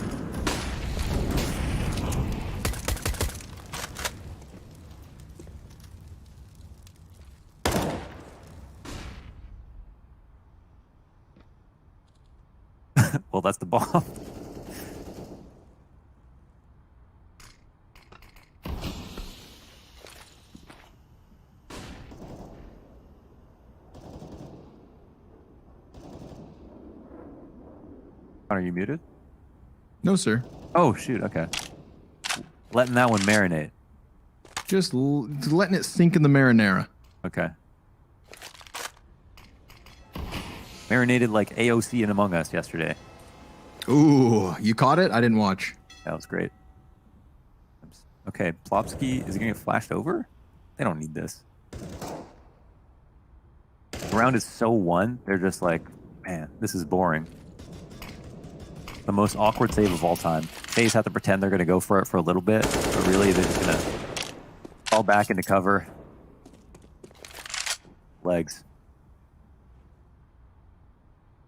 Well, that's the bomb. Are you muted? No, sir. Oh, shoot. Okay. Letting that one marinate. Just letting it sink in the marinara. Okay. Marinated like AOC in Among Us yesterday. Ooh, you caught it? I didn't watch. That was great. Okay, Plopsky is going to get flashed over? They don't need this. The round is so won, they're just like, man, this is boring. The most awkward save of all time. Faze have to pretend they're going to go for it for a little bit, but really they're just going to fall back into cover. Legs.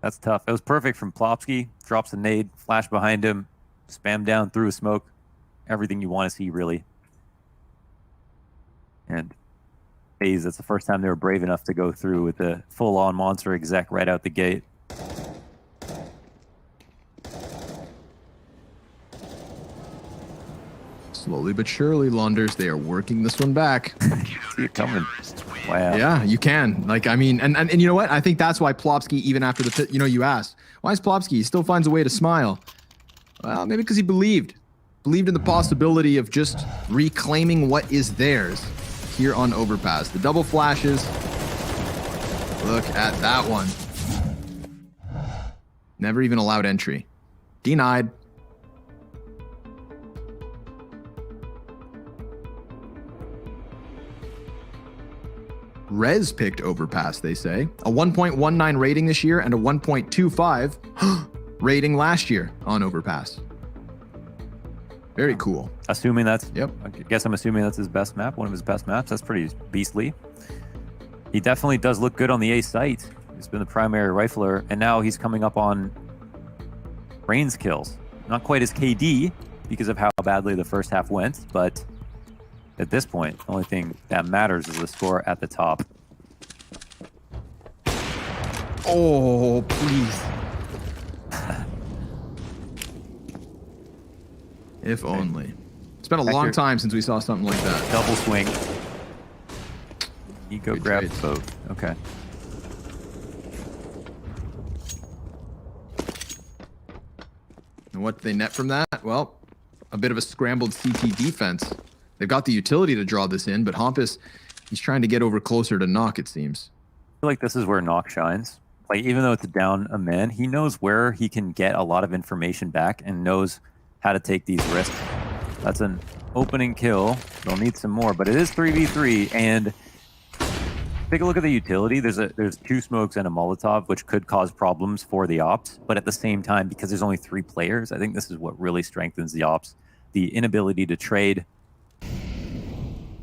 That's tough. It was perfect from Plopsky. Drops a nade, flash behind him, spam down through a smoke. Everything you want to see, really. And Faze, that's the first time they were brave enough to go through with the full-on monster exec right out the gate. Slowly but surely, Launders, they are working this one back. See it coming. Wow. Yeah, you can. Like, I mean, and you know what? I think that's why Plopsky, even after the pit, you know, you asked, why is Plopsky? He still finds a way to smile. Well, maybe because he believed in the possibility of just reclaiming what is theirs here on Overpass. The double flashes. Look at that one. Never even allowed entry. Denied. Rez picked Overpass, they say. A 1.19 rating this year and a 1.25 rating last year on Overpass. Very cool. Assuming that's, Yep. I guess I'm assuming that's his best map, one of his best maps. That's pretty beastly. He definitely does look good on the A site. He's been the primary rifler, and now he's coming up on brains kills. Not quite as KD because of how badly the first half went, but at this point, the only thing that matters is the score at the top. Oh, please. If only. It's been a long time since we saw something like that. Double swing. Nico Good grabbed trade. both. Okay. And what did they net from that? Well, a bit of a scrambled CT defense. They've got the utility to draw this in, but Hampus, he's trying to get over closer to Knock, it seems. I feel like this is where Nock shines. Like, even though it's down a man, he knows where he can get a lot of information back and knows how to take these risks. That's an opening kill. They'll need some more, but it is 3v3, and take a look at the utility. There's two smokes and a Molotov, which could cause problems for the ops, but at the same time, because there's only 3 players, I think this is what really strengthens the ops. The inability to trade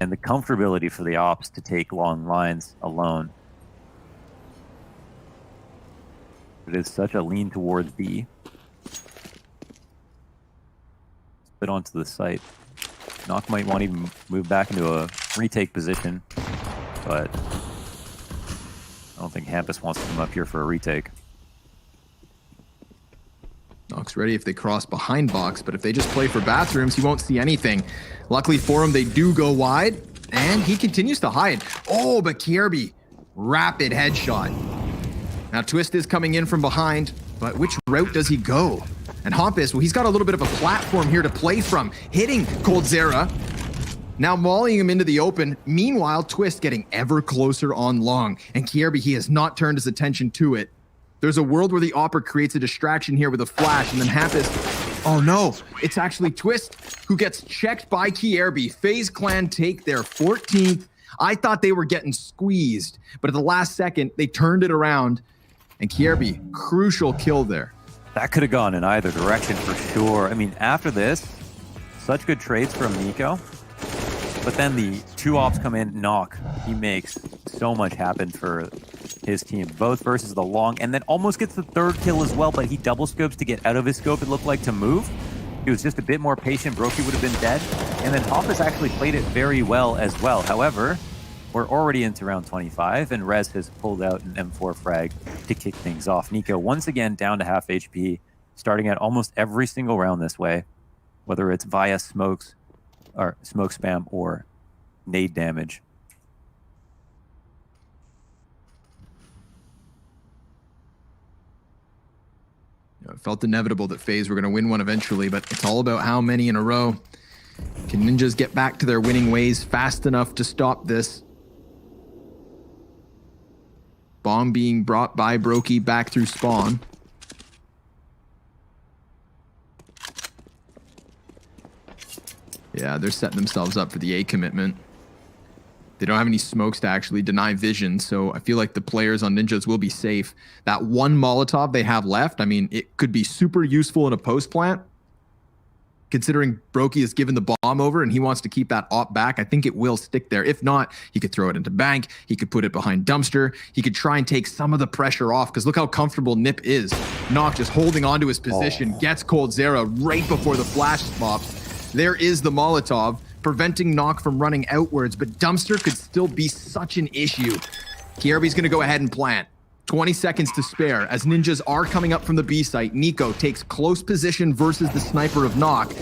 and the comfortability for the ops to take long lines alone. It is such a lean towards B. Spit onto the site. Knock might want to even move back into a retake position, but I don't think Hampus wants to come up here for a retake. Knock's ready if they cross behind box, but if they just play for bathrooms, he won't see anything. Luckily for him, they do go wide, and he continues to hide. Oh, but Kierby, rapid headshot. Now Twist is coming in from behind, but which route does he go? And Hampus, well, he's got a little bit of a platform here to play from, hitting Coldzera. Now mauling him into the open. Meanwhile, Twist getting ever closer on long, and Kierby, he has not turned his attention to it. There's a world where the Opera creates a distraction here with a flash, and then Hampus, oh no, it's actually Twist who gets checked by Kierby. FaZe Clan take their 14th. I thought they were getting squeezed, but at the last second, they turned it around, and Kierby, crucial kill there. That could have gone in either direction for sure. I mean, after this, such good trades from Nico. But then the 2 ops come in, Knock. He makes so much happen for his team, both versus the long, and then almost gets the 3rd kill as well, but he double scopes to get out of his scope, it looked like, to move. He was just a bit more patient. Brokey would have been dead. And then Hampus actually played it very well as well. However, we're already into round 25, and Rez has pulled out an M4 frag to kick things off. Nico, once again, down to half HP, starting at almost every single round this way, whether it's via smokes, or smoke spam, or nade damage. It felt inevitable that FaZe were going to win one eventually, but it's all about how many in a row. Can Ninjas get back to their winning ways fast enough to stop this? Bomb being brought by Brokey back through spawn. Yeah, they're setting themselves up for the A commitment. They don't have any smokes to actually deny vision, so I feel like the players on Ninjas will be safe. That one Molotov they have left, I mean, it could be super useful in a post plant. Considering Brokey has given the bomb over and he wants to keep that op back, I think it will stick there. If not, he could throw it into bank. He could put it behind dumpster. He could try and take some of the pressure off because look how comfortable Nip is. Nock just holding onto his position, gets Cold Zera right before the flash pops. There is the Molotov, preventing Nock from running outwards, but dumpster could still be such an issue. Kierby's going to go ahead and plant. 20 seconds to spare as Ninjas are coming up from the B site. Nico takes close position versus the sniper of Nock.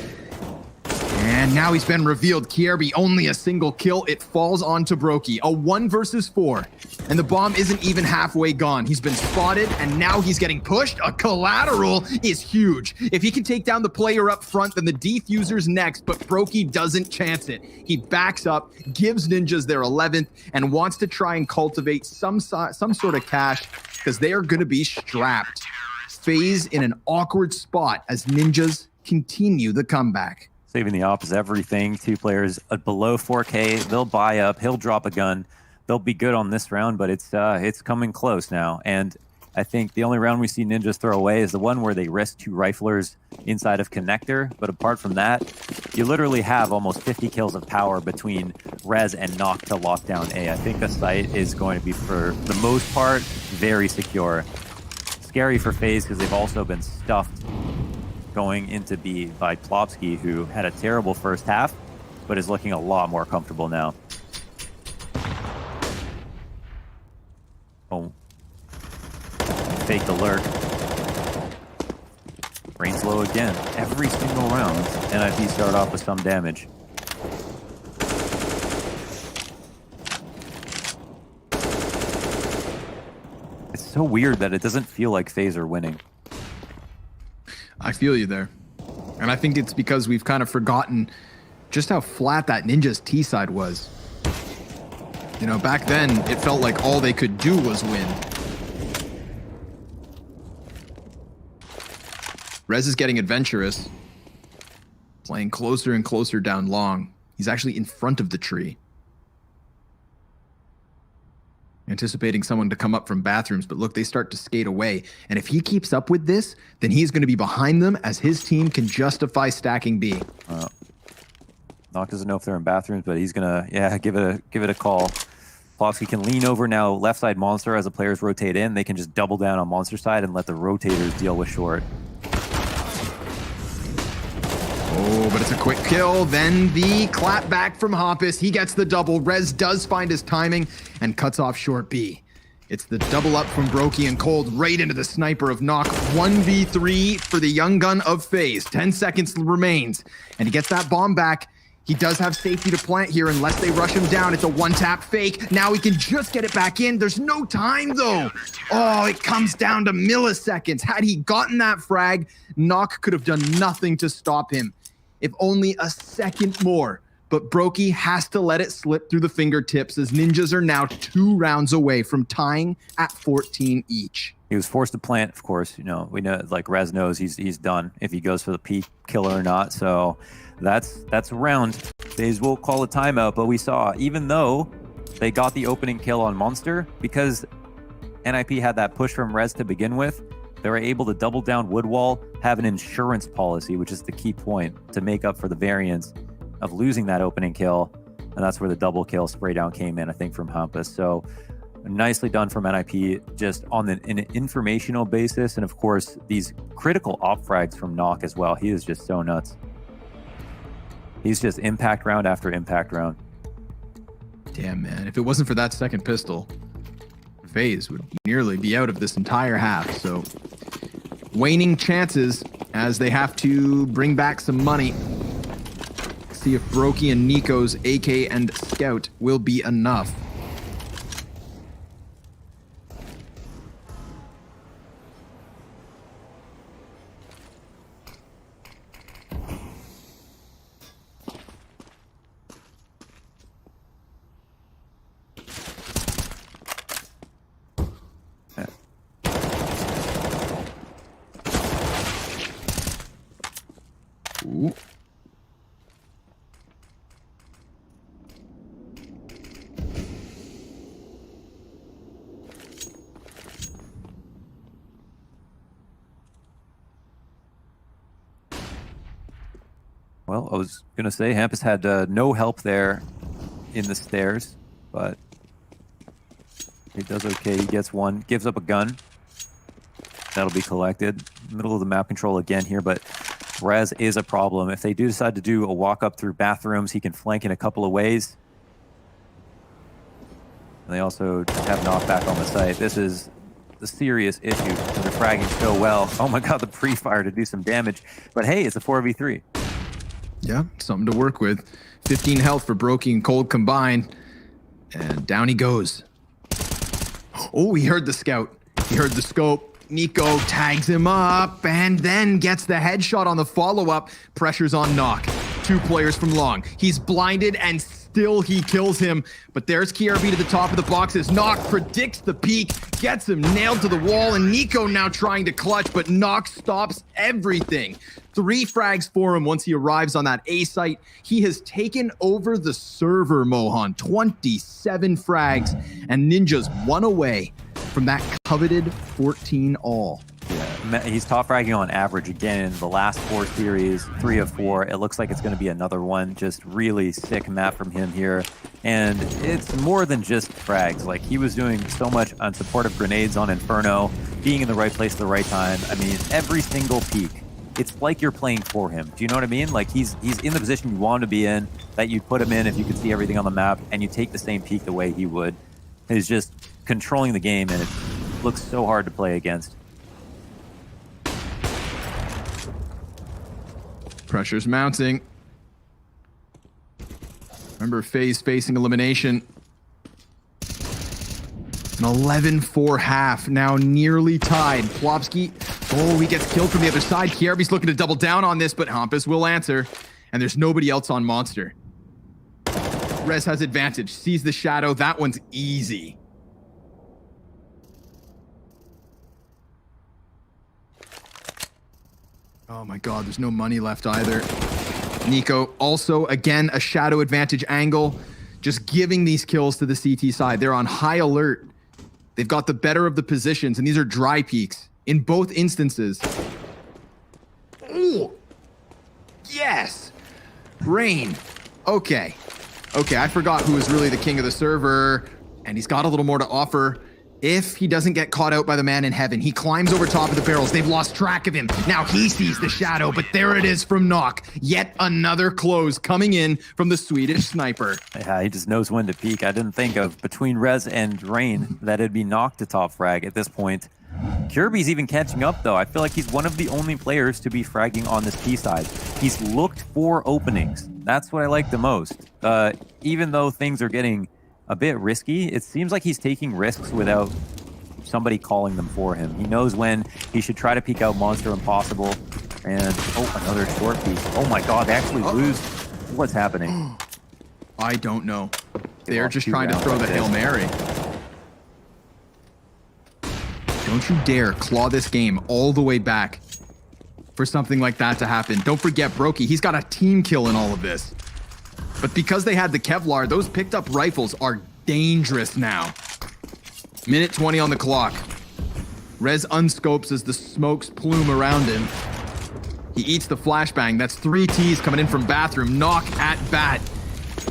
And now he's been revealed. Kierby only a single kill. It falls onto Brokey. A 1 versus 4. And the bomb isn't even halfway gone. He's been spotted and now he's getting pushed. A collateral is huge. If he can take down the player up front, then the defuser's next, but Brokey doesn't chance it. He backs up, gives Ninjas their 11th, and wants to try and cultivate some sort of cash because they are going to be strapped. FaZe in an awkward spot as Ninjas continue the comeback. Saving the op is everything. 2 players below 4K. They'll buy up. He'll drop a gun. They'll be good on this round, but it's coming close now. And I think the only round we see Ninjas throw away is the one where they risk 2 riflers inside of connector. But apart from that, you literally have almost 50 kills of power between Rez and Nock to lock down A. I think the site is going to be, for the most part, very secure. Scary for FaZe because they've also been stuffed going into B by Plopsky, who had a terrible first half, but is looking a lot more comfortable now. Oh. Fake the lurk. Rain's low again. Every single round, NIP start off with some damage. It's so weird that it doesn't feel like FaZe are winning. I feel you there. And I think it's because we've kind of forgotten just how flat that Ninja's T side was. You know, back then, it felt like all they could do was win. Rez is getting adventurous. Playing closer and closer down long. He's actually in front of the tree. Anticipating someone to come up from bathrooms, but look, they start to skate away. And if he keeps up with this, then he's going to be behind them as his team can justify stacking B. Nock doesn't know if they're in bathrooms, but he's gonna, give it a call. Plopsky can lean over now, left side monster as the players rotate in. They can just double down on monster side and let the rotators deal with short. Oh, but it's a quick kill. Then the clap back from Hoppus. He gets the double. Rez does find his timing and cuts off short B. It's the double up from Brokey and Cold right into the sniper of Nock. 1v3 for the young gun of FaZe. 10 seconds remains. And he gets that bomb back. He does have safety to plant here unless they rush him down. It's a one-tap fake. Now he can just get it back in. There's no time, though. Oh, it comes down to milliseconds. Had he gotten that frag, Nock could have done nothing to stop him. If only a second more. But Brokey has to let it slip through the fingertips as Ninjas are now 2 rounds away from tying at 14 each. He was forced to plant, of course. You know, we know, like Rez knows he's done if he goes for the peak killer or not. So that's a round. FaZe will call a timeout, but we saw, even though they got the opening kill on Monster, because NIP had that push from Rez to begin with, they were able to double down Woodwall, have an insurance policy, which is the key point, to make up for the variance of losing that opening kill. And that's where the double kill spray down came in, I think, from Hampus. So nicely done from NIP, just on an informational basis. And of course, these critical op frags from Nock as well. He is just so nuts. He's just impact round after impact round. Damn, man. If it wasn't for that second pistol, FaZe would nearly be out of this entire half. So waning chances as they have to bring back some money. See if Brokey and Nico's AK and Scout will be enough. Ooh. Well, I was going to say Hampus had no help there in the stairs, but he does okay. He gets one, gives up a gun. That'll be collected. Middle of the map control again here, but Rez is a problem. If they do decide to do a walk up through bathrooms, he can flank in a couple of ways. And they also have knockback on the site. This is the serious issue. They're fragging so well. Oh my god, the pre-fire to do some damage. But hey, it's a 4v3. Yeah, something to work with. 15 health for Brokey and Cold combined. And down he goes. Oh, he heard the scout. He heard the scope. Nico tags him up and then gets the headshot on the follow-up. Pressure's on Knock. 2 players from long. He's blinded and still he kills him. But there's KRB to the top of the boxes. Knock predicts the peak, gets him nailed to the wall, and Nico now trying to clutch, but Knock stops everything. 3 frags for him once he arrives on that A site. He has taken over the server, Mohan. 27 frags, and Ninja's 1 away from that coveted 14 all. Yeah, he's top fragging on average again in the last 4 series, 3 of 4. It looks like it's going to be another one. Just really sick map from him here. And it's more than just frags. Like, he was doing so much on supportive grenades on Inferno, being in the right place at the right time. I mean, every single peak. It's like you're playing for him. Do you know what I mean? Like, he's in the position you want him to be in, that you put him in if you could see everything on the map, and you take the same peak the way he would. He's just controlling the game, and it looks so hard to play against. Pressure's mounting. Remember, Faze facing elimination. An 11-4 half, now nearly tied. Plopsky, oh, he gets killed from the other side. Kierby's looking to double down on this, but Hampus will answer. And there's nobody else on Monster. Rez has advantage, sees the shadow. That one's easy. Oh my god, there's no money left either. Nico also, again, a shadow advantage angle. Just giving these kills to the CT side. They're on high alert. They've got the better of the positions, and these are dry peaks in both instances. Oh, yes. Rain. Okay. Okay, I forgot who is really the king of the server, and he's got a little more to offer. If he doesn't get caught out by the man in heaven, he climbs over top of the barrels. They've lost track of him. Now he sees the shadow, but there it is from Knock. Yet another close coming in from the Swedish sniper. Yeah, he just knows when to peak. I didn't think of between Rez and Rain that it'd be Knock to top frag at this point. Kirby's even catching up, though. I feel like he's one of the only players to be fragging on this P side. He's looked for openings. That's what I like the most. Even though things are getting a bit risky, it seems like he's taking risks without somebody calling them for him. He knows when he should try to peek out Monster Impossible. And, oh, another short peek. Oh my god, they actually lose. What's happening? I don't know. They're just trying to throw the Hail Mary. Don't you dare claw this game all the way back for something like that to happen. Don't forget Brokey, he's got a team kill in all of this. But because they had the Kevlar, those picked up rifles are dangerous now. Minute 20 on the clock. Rez unscopes as the smokes plume around him. He eats the flashbang. That's 3 Ts coming in from bathroom. Knock at bat.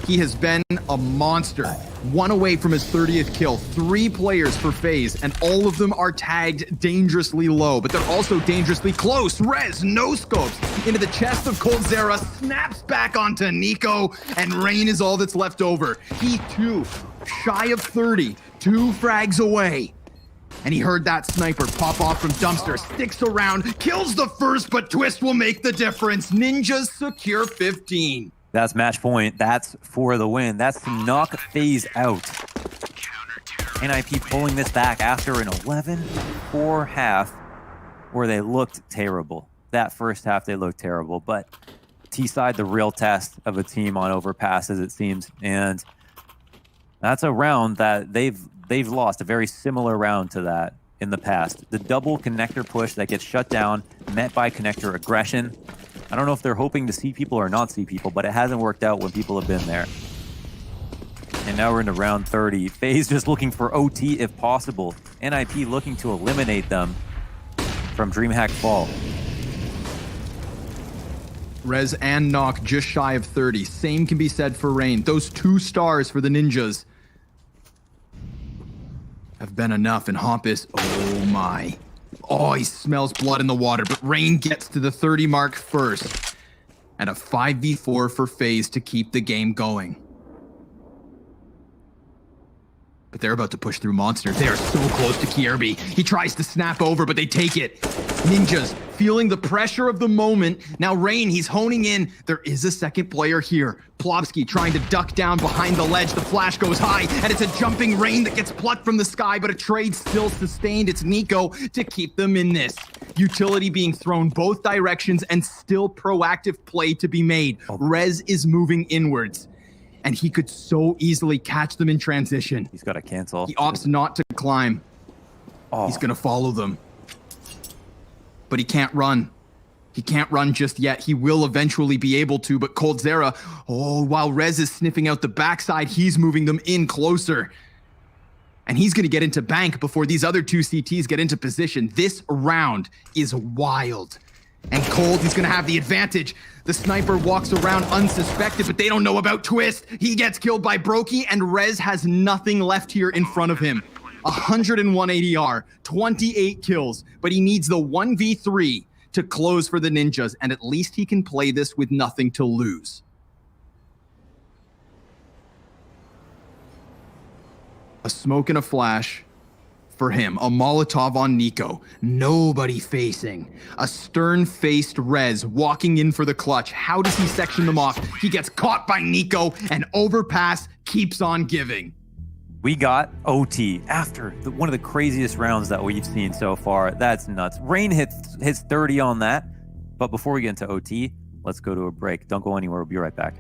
He has been a monster. 1 away from his 30th kill. 3 players for Faze, and all of them are tagged dangerously low, but they're also dangerously close. Rez, no scopes, into the chest of Coldzera, snaps back onto Nico, and Rain is all that's left over. He too, shy of 30, 2 frags away. And he heard that sniper pop off from dumpster, sticks around, kills the first, but Twist will make the difference. Ninjas secure 15. That's match point. That's for the win. That's to knock Faze out. NIP pulling this back after an 11-4 half where they looked terrible. That first half, they looked terrible. But T-side, the real test of a team on Overpass, as it seems. And that's a round that they've lost, a very similar round to that in the past. The double connector push that gets shut down, met by connector aggression. I don't know if they're hoping to see people or not see people, but it hasn't worked out when people have been there. And now we're into round 30. Faze just looking for OT if possible. NIP looking to eliminate them from DreamHack Fall. Rez and Knock just shy of 30. Same can be said for Rain. Those 2 stars for the Ninjas have been enough. And Hompus, oh my. Oh, he smells blood in the water. But Rain gets to the 30 mark first. And a 5v4 for Faze to keep the game going. But they're about to push through monsters. They are so close to Kierby. He tries to snap over, but they take it. Ninjas feeling the pressure of the moment. Now Rain, he's honing in. There is a second player here. Plopsky trying to duck down behind the ledge. The flash goes high, and it's a jumping Rain that gets plucked from the sky, but a trade still sustained. It's Nico to keep them in this. Utility being thrown both directions and still proactive play to be made. Rez is moving inwards. And he could so easily catch them in transition. He's got to cancel. He opts not to climb. He's going to follow them. But he can't run. He can't run just yet. He will eventually be able to, but Coldzera, while Rez is sniffing out the backside, he's moving them in closer. And he's going to get into bank before these other 2 CTs get into position. This round is wild. And Cold, he's going to have the advantage. The sniper walks around unsuspected, but they don't know about Twist. He gets killed by Brokey, and Rez has nothing left here in front of him. 101 ADR, 28 kills, but he needs the 1v3 to close for the Ninjas, and at least he can play this with nothing to lose. A smoke and a flash. For him, a Molotov on Nico. Nobody facing. A stern-faced Rez walking in for the clutch. How does he section them off? He gets caught by Nico, and Overpass keeps on giving. We got OT after one of the craziest rounds that we've seen so far. That's nuts. Rain hits 30 on that. But before we get into OT, let's go to a break. Don't go anywhere. We'll be right back.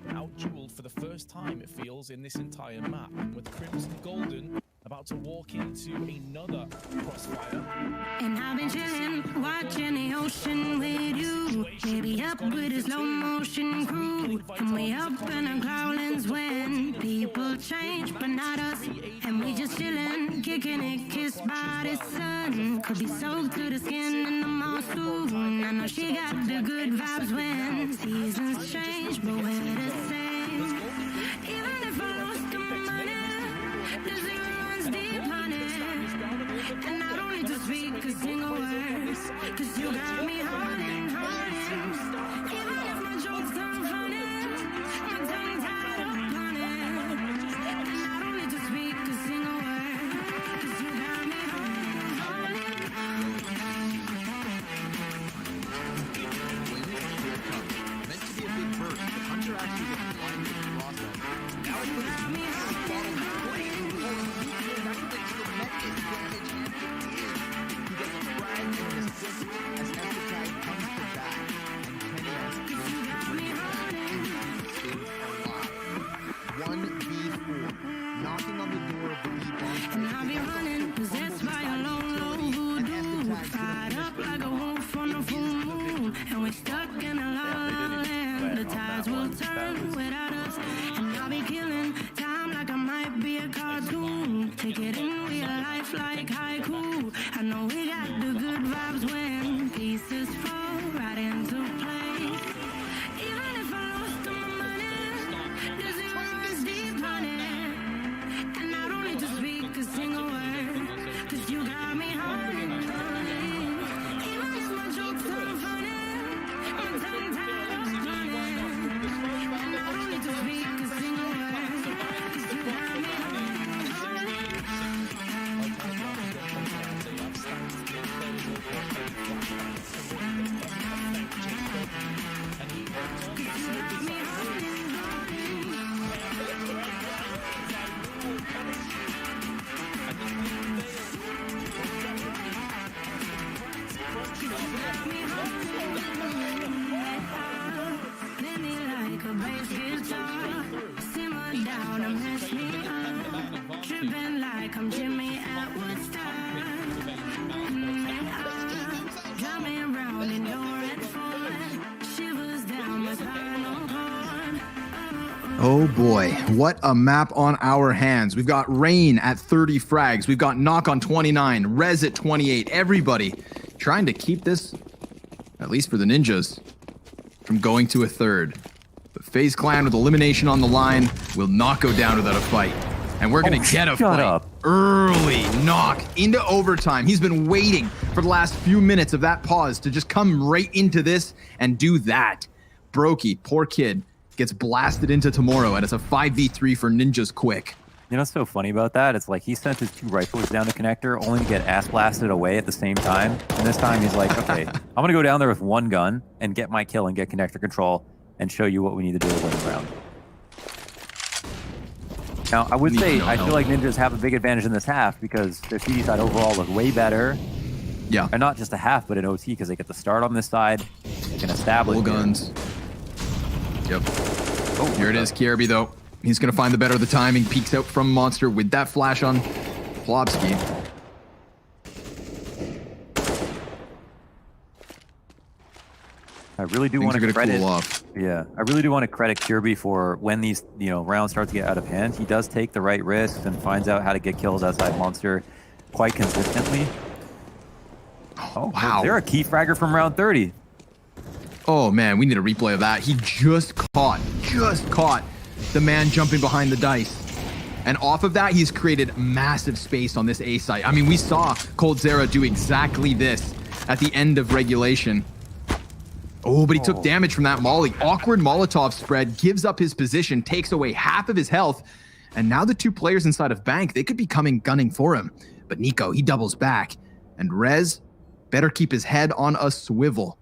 Out-dueled for the first time, it feels, in this entire map, with Crimson Golden about to walk into another crossfire. And I've been chilling, watching the ocean with you. Maybe up with a slow motion crew. And we up in our growlings when people change, but not us. And we just chilling, kicking it, kissed by the sun. Could be soaked to the skin in the mall soon. I know she got the good vibes when seasons change, but we're the same. Even if I lost my money, the zero runs deep, honey. And I don't need to speak a single word, 'cause you got me hurting, hurting. Even if my jokes aren't funny, my tongue tied up on it. And I don't need to speak a single word, 'cause you got me hurting, hurting. Meant to be a big burst, but Hunter actually gets blinded in the process. Now it's put his knees on the bottom of the plate. That's what makes the Metis damage and he gets a frag and an assist as Emphasize comes to back. And Kenny has alive. 1v4, knocking on the door of the B-bomb. And I'll be running, possessed by a low, low voodoo. Fired up like a wolf on a full moon. And we're stuck in a la la land. The tides will turn without us. And I'll be killing time like I might be a cartoon. Take it in real life like haiku. I know we got the good vibes when pieces fall right into place. Even if I lost all my money, the zero is deep. Oh boy, what a map on our hands. We've got Rain at 30 frags. We've got Knock on 29, Rez at 28. Everybody trying to keep this, at least for the ninjas, from going to a third. But FaZe Clan with elimination on the line will not go down without a fight. And we're going to get a fight up. early. Knock into overtime. He's been waiting for the last few minutes of that pause to just come right into this and do that. Brokey, poor kid, gets blasted into tomorrow, and it's a 5v3 for ninjas quick. You know what's so funny about that? It's like he sent his 2 rifles down the connector only to get ass blasted away at the same time. And this time he's like, okay, I'm going to go down there with 1 gun and get my kill and get connector control and show you what we need to do to win the round. Now, I would say I feel like ninjas have a big advantage in this half because their CT side overall look way better. Yeah. And not just a half, but an OT because they get the start on this side. They can establish Full guns. Yep. Oh, here it is, Kierby, though. He's going to find the better of the timing. Peeks out from Monster with that flash on Plobsky. I really do Things want are to gonna credit. cool off. Yeah, I really do want to credit Kierby for when these rounds start to get out of hand. He does take the right risks and finds out how to get kills outside Monster quite consistently. Oh wow. Is there a key fragger from round 30? Oh man, we need a replay of that. He just caught the man jumping behind the dice. And off of that, he's created massive space on this A site. I mean, we saw coldzera do exactly this at the end of regulation. Oh, but he took damage from that molly. Awkward Molotov spread, gives up his position, takes away half of his health. And now the 2 players inside of Bank, they could be coming gunning for him. But Nico, he doubles back. And Rez better keep his head on a swivel.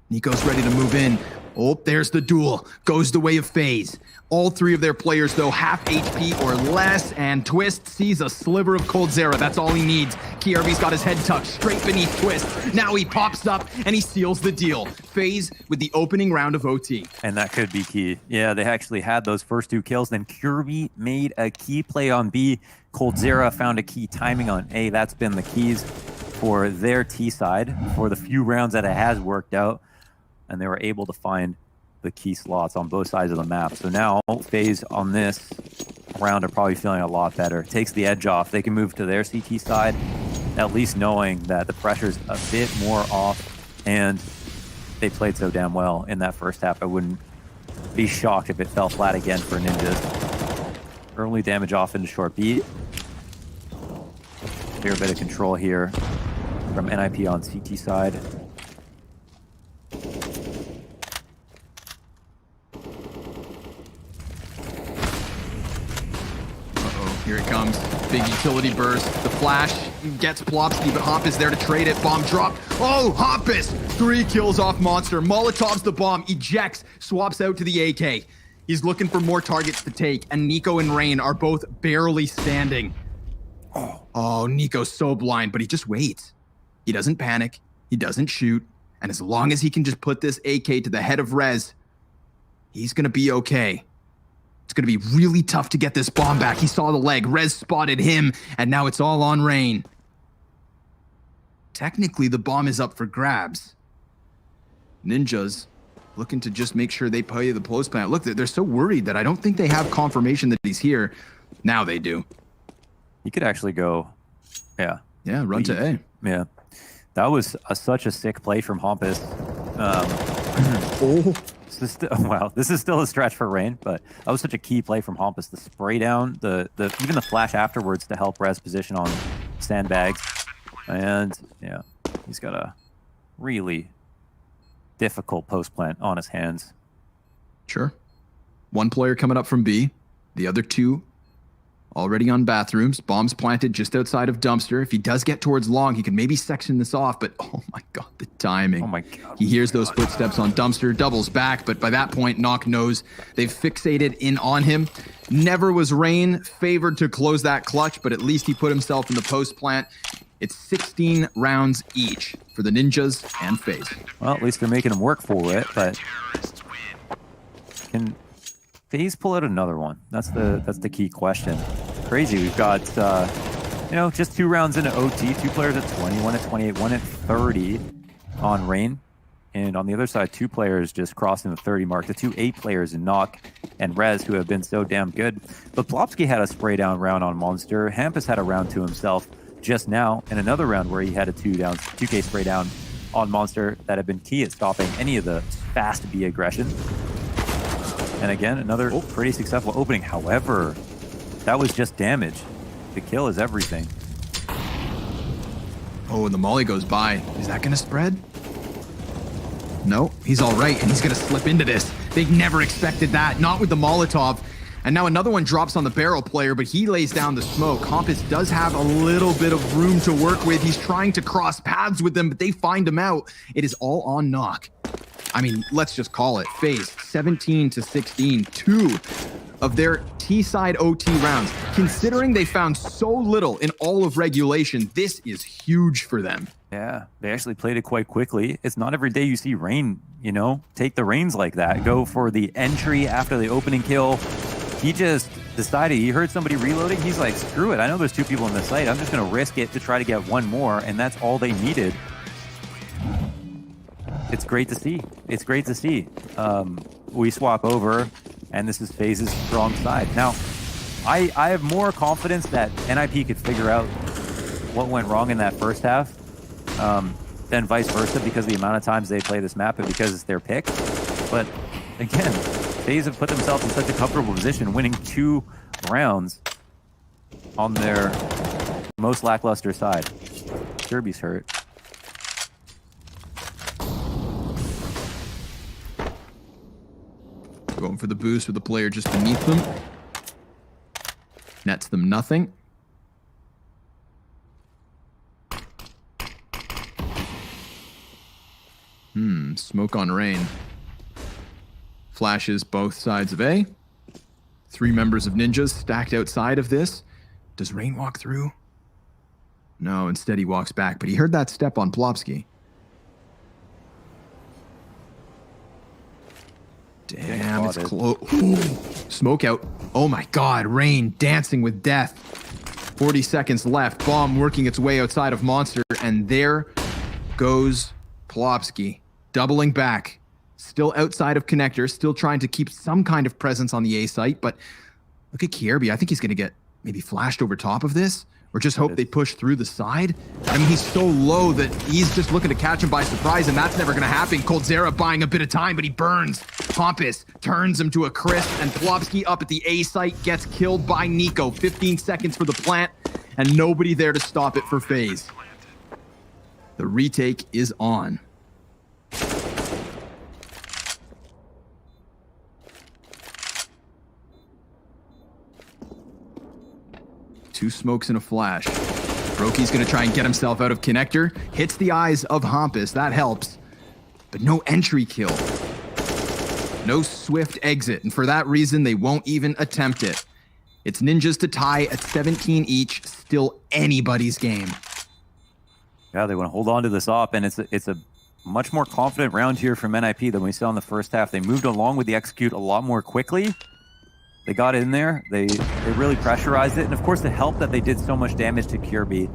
Nico's ready to move in. Oh, there's the duel. Goes the way of FaZe. All 3 of their players, though, half HP or less, and Twist sees a sliver of coldzera. That's all he needs. Kierby's got his head tucked straight beneath Twist. Now he pops up, and he seals the deal. FaZe with the opening round of OT. And that could be key. Yeah, they actually had those first 2 kills. Then Kierby made a key play on B. coldzera found a key timing on A. That's been the keys for their T side for the few rounds that it has worked out. And they were able to find the key slots on both sides of the map. So now FaZe on this round are probably feeling a lot better. Takes the edge off. They can move to their CT side, at least knowing that the pressure's a bit more off, and they played so damn well in that first half. I wouldn't be shocked if it fell flat again for ninjas. Early damage off into short B. Fair bit of control here from NIP on CT side. Here it comes. Big utility burst. The flash gets Plobsky, but Hop is there to trade it. Bomb dropped. Oh, Hoppus! 3 kills off Monster. Molotovs the bomb. Ejects. Swaps out to the AK. He's looking for more targets to take, and Nico and Rain are both barely standing. Oh, Nico's so blind, but he just waits. He doesn't panic. He doesn't shoot. And as long as he can just put this AK to the head of Rez, he's going to be okay. It's going to be really tough to get this bomb back. He saw the leg. Rez spotted him, and now it's all on Rain. Technically, the bomb is up for grabs. Ninjas looking to just make sure they play the post plant. Look, they're so worried that I don't think they have confirmation that he's here. Now they do. He could actually go, yeah. Yeah, run to A. Yeah. That was such a sick play from Hampus. Wow, this is still a stretch for Rain, but that was such a key play from Hampus. The spray down, even the flash afterwards to help Rez position on sandbags. And yeah, he's got a really difficult post plant on his hands. Sure. 1 player coming up from B. The other 2 already on bathrooms. Bombs planted just outside of dumpster. If he does get towards long, he could maybe section this off, but oh my god, the timing. Oh my god. He hears those footsteps on dumpster, doubles back, but by that point, Knock knows they've fixated in on him. Never was Rain favored to close that clutch, but at least he put himself in the post plant. It's 16 rounds each for the ninjas and FaZe. Well, at least they're making him work for it, but can FaZe pull out another one? That's the key question. Crazy. We've got just 2 rounds into OT, 2 players at 20, 1 at 28, 1 at 30 on Rain. And on the other side, 2 players just crossing the 30 mark. The 2 8 players in Knock and Rez, who have been so damn good. But Plopsky had a spray down round on Monster. Hampus had a round to himself just now, and another round where he had a 2K spray down on Monster that had been key at stopping any of the fast B aggression. And again, another pretty successful opening. However, that was just damage. The kill is everything. Oh, and the molly goes by. Is that going to spread? No, he's all right, and he's going to slip into this. They never expected that, not with the Molotov. And now another one drops on the barrel player, but he lays down the smoke. Hampus does have a little bit of room to work with. He's trying to cross paths with them, but they find him out. It is all on Knock. I mean, let's just call it. Faze, 17-16, 2 of their T-side OT rounds. Considering they found so little in all of regulation, this is huge for them. Yeah, they actually played it quite quickly. It's not every day you see Rain, take the reins like that. Go for the entry after the opening kill. He just decided, he heard somebody reloading. He's like, screw it. I know there's 2 people in the site. I'm just going to risk it to try to get 1 more. And that's all they needed. It's great to see. It's great to see. We swap over, and this is Faze's strong side. Now, I have more confidence that NIP could figure out what went wrong in that first half than vice versa, because of the amount of times they play this map and because it's their pick. But again, Faze have put themselves in such a comfortable position, winning 2 rounds on their most lackluster side. Kirby's hurt. Going for the boost with the player just beneath them. Nets them nothing. Smoke on Rain. Flashes both sides of A. 3 members of Ninjas stacked outside of this. Does Rain walk through? No, instead he walks back, but he heard that step on Plopsky. Damn, it's close. Smoke out. Oh my God, Rain dancing with death. 40 seconds left. Bomb working its way outside of Monster, and there goes Plopsky, doubling back. Still outside of connector, still trying to keep some kind of presence on the A site, but look at Kierby. I think he's going to get maybe flashed over top of this, or just hope they push through the side. I mean, he's so low that he's just looking to catch him by surprise, and that's never going to happen. Coldzera buying a bit of time, but he burns. Hampus turns him to a crisp, and Plopsky up at the A site gets killed by Nico. 15 seconds for the plant, and nobody there to stop it for Faze. The retake is on. Two smokes and a flash. Brokey's gonna try and get himself out of connector. Hits the eyes of Hampus, that helps. But no entry kill. No swift exit, and for that reason, they won't even attempt it. It's Ninjas to tie at 17 each, still anybody's game. Yeah, they want to hold on to this op, and it's a much more confident round here from NIP than we saw in the first half. They moved along with the execute a lot more quickly. They got in there, they really pressurized it, and of course the help that they did so much damage to Kirby.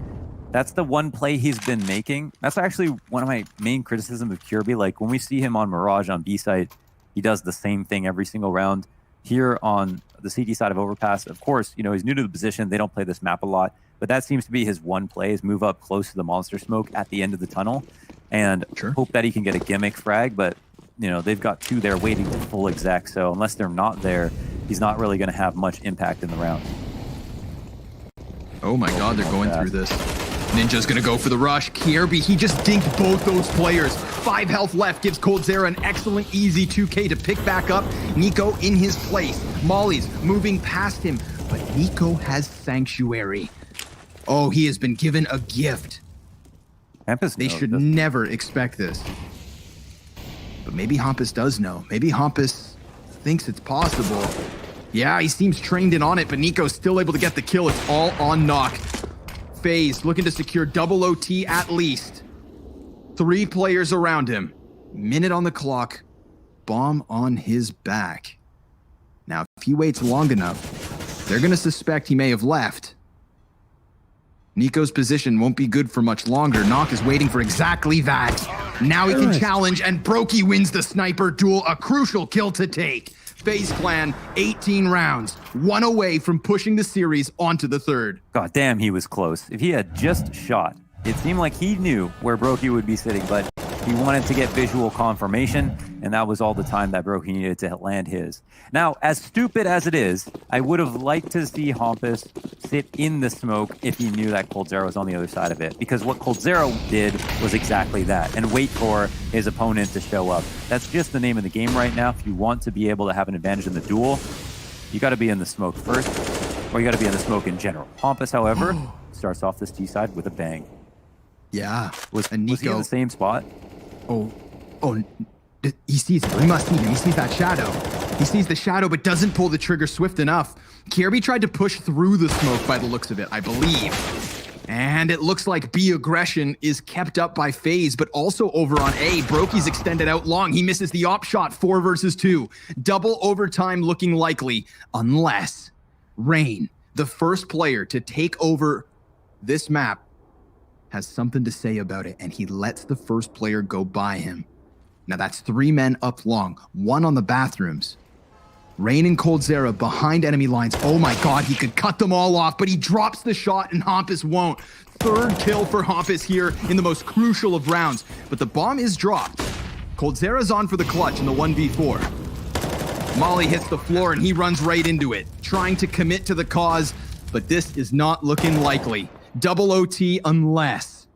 That's the one play he's been making. That's actually one of my main criticisms of Kirby. Like when we see him on Mirage on B site, he does the same thing every single round. Here on the CT side of Overpass, of course, he's new to the position. They don't play this map a lot, but that seems to be his one play, is move up close to the monster smoke at the end of the tunnel and hope that he can get a gimmick frag. But they've got 2 there waiting to full exec, so unless they're not there, he's not really going to have much impact in the round. Oh my God, they're going through this. Ninja's gonna go for the rush. Kirby, he just dinked both those players. 5 health left, gives Coldzera an excellent, easy 2K to pick back up. Nico in his place. Molly's moving past him, but Nico has Sanctuary. Oh, he has been given a gift. They should never expect this. But maybe Hampus does know. Maybe Hampus thinks it's possible. Yeah, he seems trained in on it, but Nico's still able to get the kill. It's all on Knock. Faze looking to secure double OT at least. 3 players around him. Minute on the clock. Bomb on his back. Now, if he waits long enough, they're going to suspect he may have left. Nico's position won't be good for much longer. Knock is waiting for exactly that. Now he can challenge, and Brokey wins the sniper duel, a crucial kill to take. Faze Clan, 18 rounds, one away from pushing the series onto the third. God damn, he was close. If he had just shot, it seemed like he knew where Brokey would be sitting, but he wanted to get visual confirmation, and that was all the time that Brokey needed to land his. Now, as stupid as it is, I would have liked to see Hampus sit in the smoke if he knew that coldzera was on the other side of it, because what coldzera did was exactly that, and wait for his opponent to show up. That's just the name of the game right now. If you want to be able to have an advantage in the duel, you got to be in the smoke first, or you got to be in the smoke in general. Hampus, however, starts off this T side with a bang. Yeah. Was he in the same spot? Oh, he sees him. He must see him. He sees that shadow. He sees the shadow, but doesn't pull the trigger swift enough. Kirby tried to push through the smoke by the looks of it, I believe. And it looks like B aggression is kept up by Faze, but also over on A. Brokey's extended out long. He misses the op shot, 4 versus 2. Double overtime looking likely, unless Rain, the first player to take over this map, has something to say about it, and he lets the first player go by him. Now that's 3 men up long, 1 on the bathrooms. Rain and coldzera behind enemy lines. Oh my god, he could cut them all off, but he drops the shot and Hampus won't. 3rd kill for Hampus here in the most crucial of rounds, but the bomb is dropped. Coldzera's on for the clutch in the 1v4. Molly hits the floor and he runs right into it, trying to commit to the cause, but this is not looking likely. Double OT unless,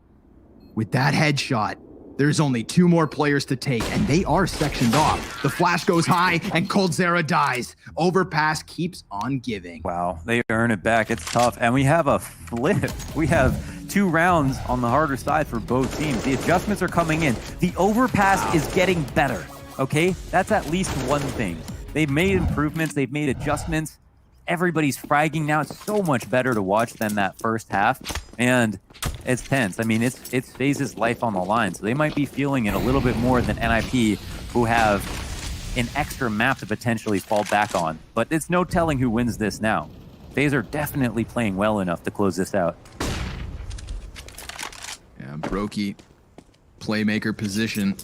with that headshot, there's only 2 more players to take, and they are sectioned off. The flash goes high, and coldzera dies. Overpass keeps on giving. Wow, they earn it back. It's tough, and we have a flip. We have 2 rounds on the harder side for both teams. The adjustments are coming in. The overpass is getting better, okay? That's at least one thing. They've made improvements. They've made adjustments. Everybody's fragging now. It's so much better to watch than that first half, and it's tense. I mean, it's Faze's life on the line, so they might be feeling it a little bit more than NIP, who have an extra map to potentially fall back on. But it's no telling who wins this now. Faze are definitely playing well enough to close this out. Yeah, Brokey, playmaker position.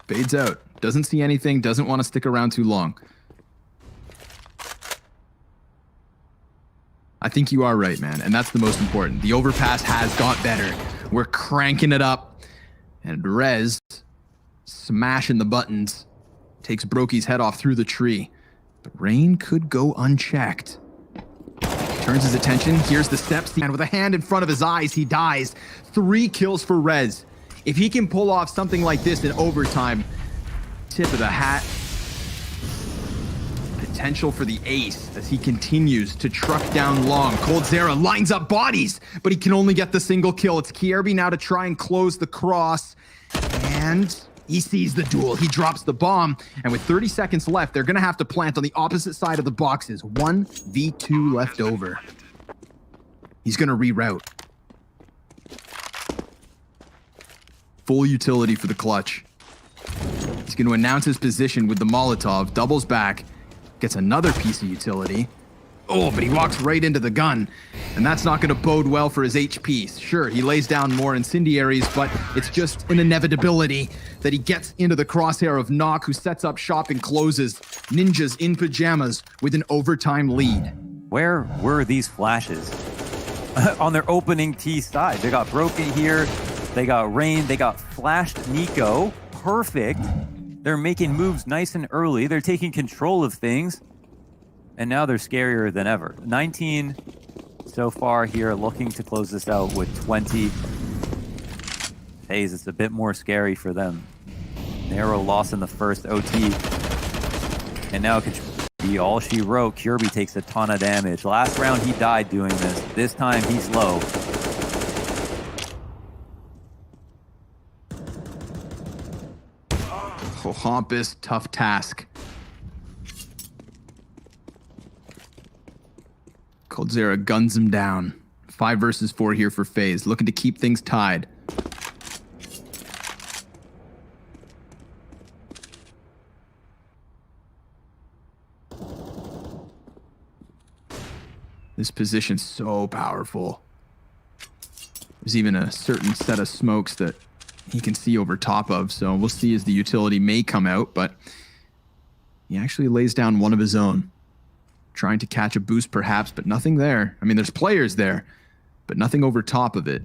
Fades out. Doesn't see anything, doesn't want to stick around too long. I think you are right, man, and that's the most important. The overpass has got better. We're cranking it up, and Rez, smashing the buttons, takes Brokey's head off through the tree. But Rain could go unchecked. Turns his attention, hears the steps, and with a hand in front of his eyes, he dies. 3 kills for Rez. If he can pull off something like this in overtime, tip of the hat. Potential for the ace as he continues to truck down long. coldzera lines up bodies, but he can only get the single kill. It's Kierby now to try and close the cross, and he sees the duel. He drops the bomb, and with 30 seconds left, they're gonna have to plant on the opposite side of the boxes. 1v2 left over. He's gonna reroute. Full utility for the clutch. He's gonna announce his position with the Molotov, doubles back, gets another piece of utility. Oh, but he walks right into the gun, and that's not going to bode well for his HP. Sure, he lays down more incendiaries, but it's just an inevitability that he gets into the crosshair of Nock, who sets up shop and closes. Ninjas in pajamas with an overtime lead. Where were these flashes? On their opening T side. They got Brokey here, they got Rain, they got flashed Nico. Perfect. They're making moves nice and early. They're taking control of things. And now they're scarier than ever. 19 so far here, looking to close this out with 20. Faze, it's a bit more scary for them. Narrow loss in the first OT. And now it could be all she wrote. Kirby takes a ton of damage. Last round he died doing this. This time he's low. Oh, Hampus, tough task. coldzera guns him down. 5 versus 4 here for Faze, looking to keep things tied. This position's so powerful. There's even a certain set of smokes that he can see over top of, so we'll see as the utility may come out, but he actually lays down one of his own. Trying to catch a boost perhaps, but nothing there. I mean, there's players there, but nothing over top of it.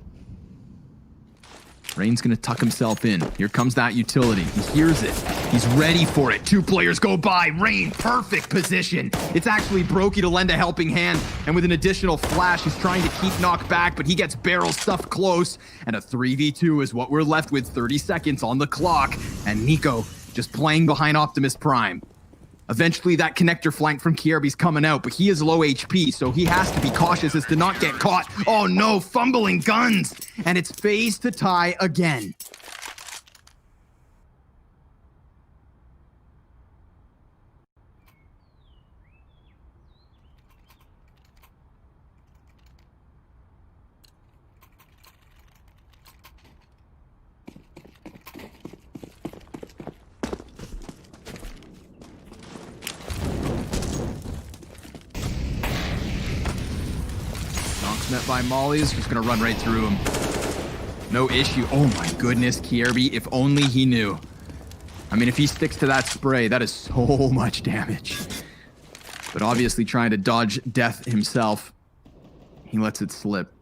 Rain's going to tuck himself in. Here comes that utility. He hears it. He's ready for it. 2 players go by. Rain, perfect position. It's actually Brokey to lend a helping hand. And with an additional flash, he's trying to keep Knock back, but he gets barrel stuffed close. And a 3v2 is what we're left with. 30 seconds on the clock. And Nico just playing behind Optimus Prime. Eventually, that connector flank from Kierby's coming out, but he is low HP, so he has to be cautious as to not get caught. Oh no, fumbling guns! And it's Faze to tie again. Met by Molly's, just gonna run right through him. No issue. Oh my goodness, Kierby, if only he knew. I mean, if he sticks to that spray, that is so much damage. But obviously trying to dodge death himself, he lets it slip.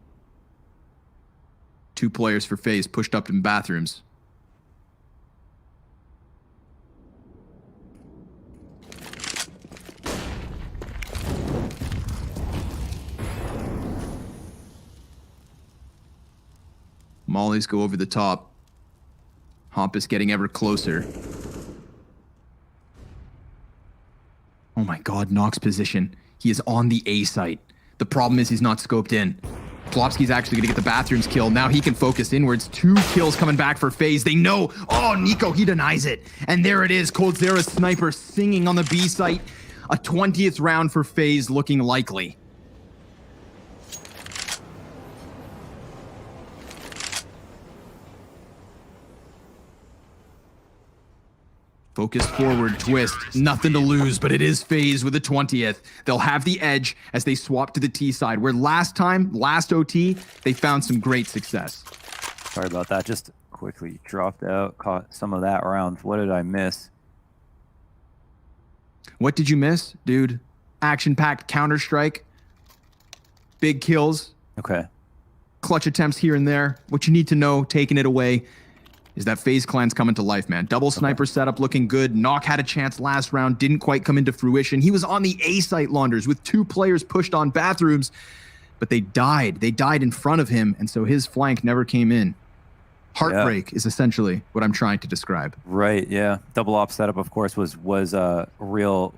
2 players for Faze pushed up in bathrooms. Mollies go over the top. Hop is getting ever closer. Oh my god, Nox position. He is on the A site. The problem is he's not scoped in. Plopsky's actually gonna get the bathrooms kill. Now he can focus inwards. 2 kills coming back for Faze. They know. Oh, Nico, he denies it. And there it is. Coldzera's sniper singing on the B site. A 20th round for Faze looking likely. Focus forward, twist. Nothing to lose, but it is Faze with the 20th. They'll have the edge as they swap to the T side, where last OT, they found some great success. Sorry about that. Just quickly dropped out, caught some of that round. What did I miss? What did you miss, dude? Action-packed Counter-Strike. Big kills. Okay. Clutch attempts here and there. What you need to know, taking it away, is that Faze Clan's coming to life, man. Double sniper setup looking good. Knock had a chance last round, didn't quite come into fruition. He was on the A site, Launders, with 2 players pushed on bathrooms, but they died. They died in front of him, and so his flank never came in. Heartbreak is essentially what I'm trying to describe. Right, yeah. Double op setup, of course, was a real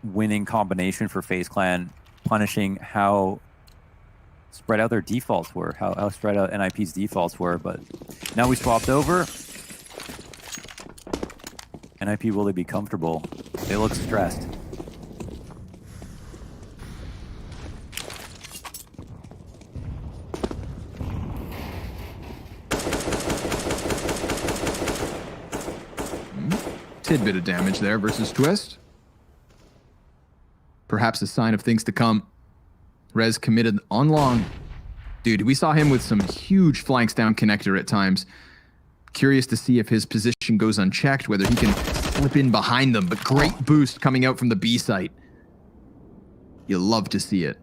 winning combination for Faze Clan, punishing how spread out their defaults were, how spread out NIP's defaults were, but now we swapped over. NIP, will they be comfortable? They look stressed. Tidbit of damage there versus Twist. Perhaps a sign of things to come. Rez committed on long. Dude, we saw him with some huge flanks down connector at times. Curious to see if his position goes unchecked, whether he can slip in behind them, but great boost coming out from the B site. You love to see it.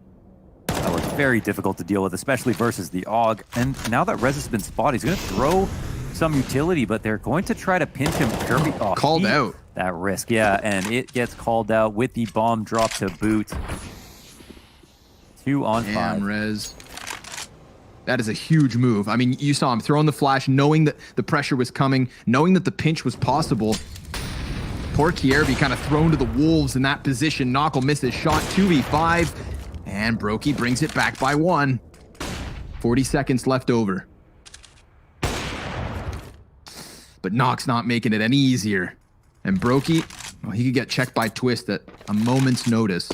That was very difficult to deal with, especially versus the AUG. And now that Rez has been spotted, he's going to throw some utility, but they're going to try to pinch him. Kirby, called out. That risk, yeah, and it gets called out with the bomb drop to boot. 2 on 5. Damn, Rez. That is a huge move. I mean, you saw him throwing the flash, knowing that the pressure was coming, knowing that the pinch was possible. Poor Kierby kind of thrown to the wolves in that position. Knock will miss his shot. 2v5. And Brokey brings it back by 1. 40 seconds left over. But Knock's not making it any easier. And Brokey, well, he could get checked by Twist at a moment's notice.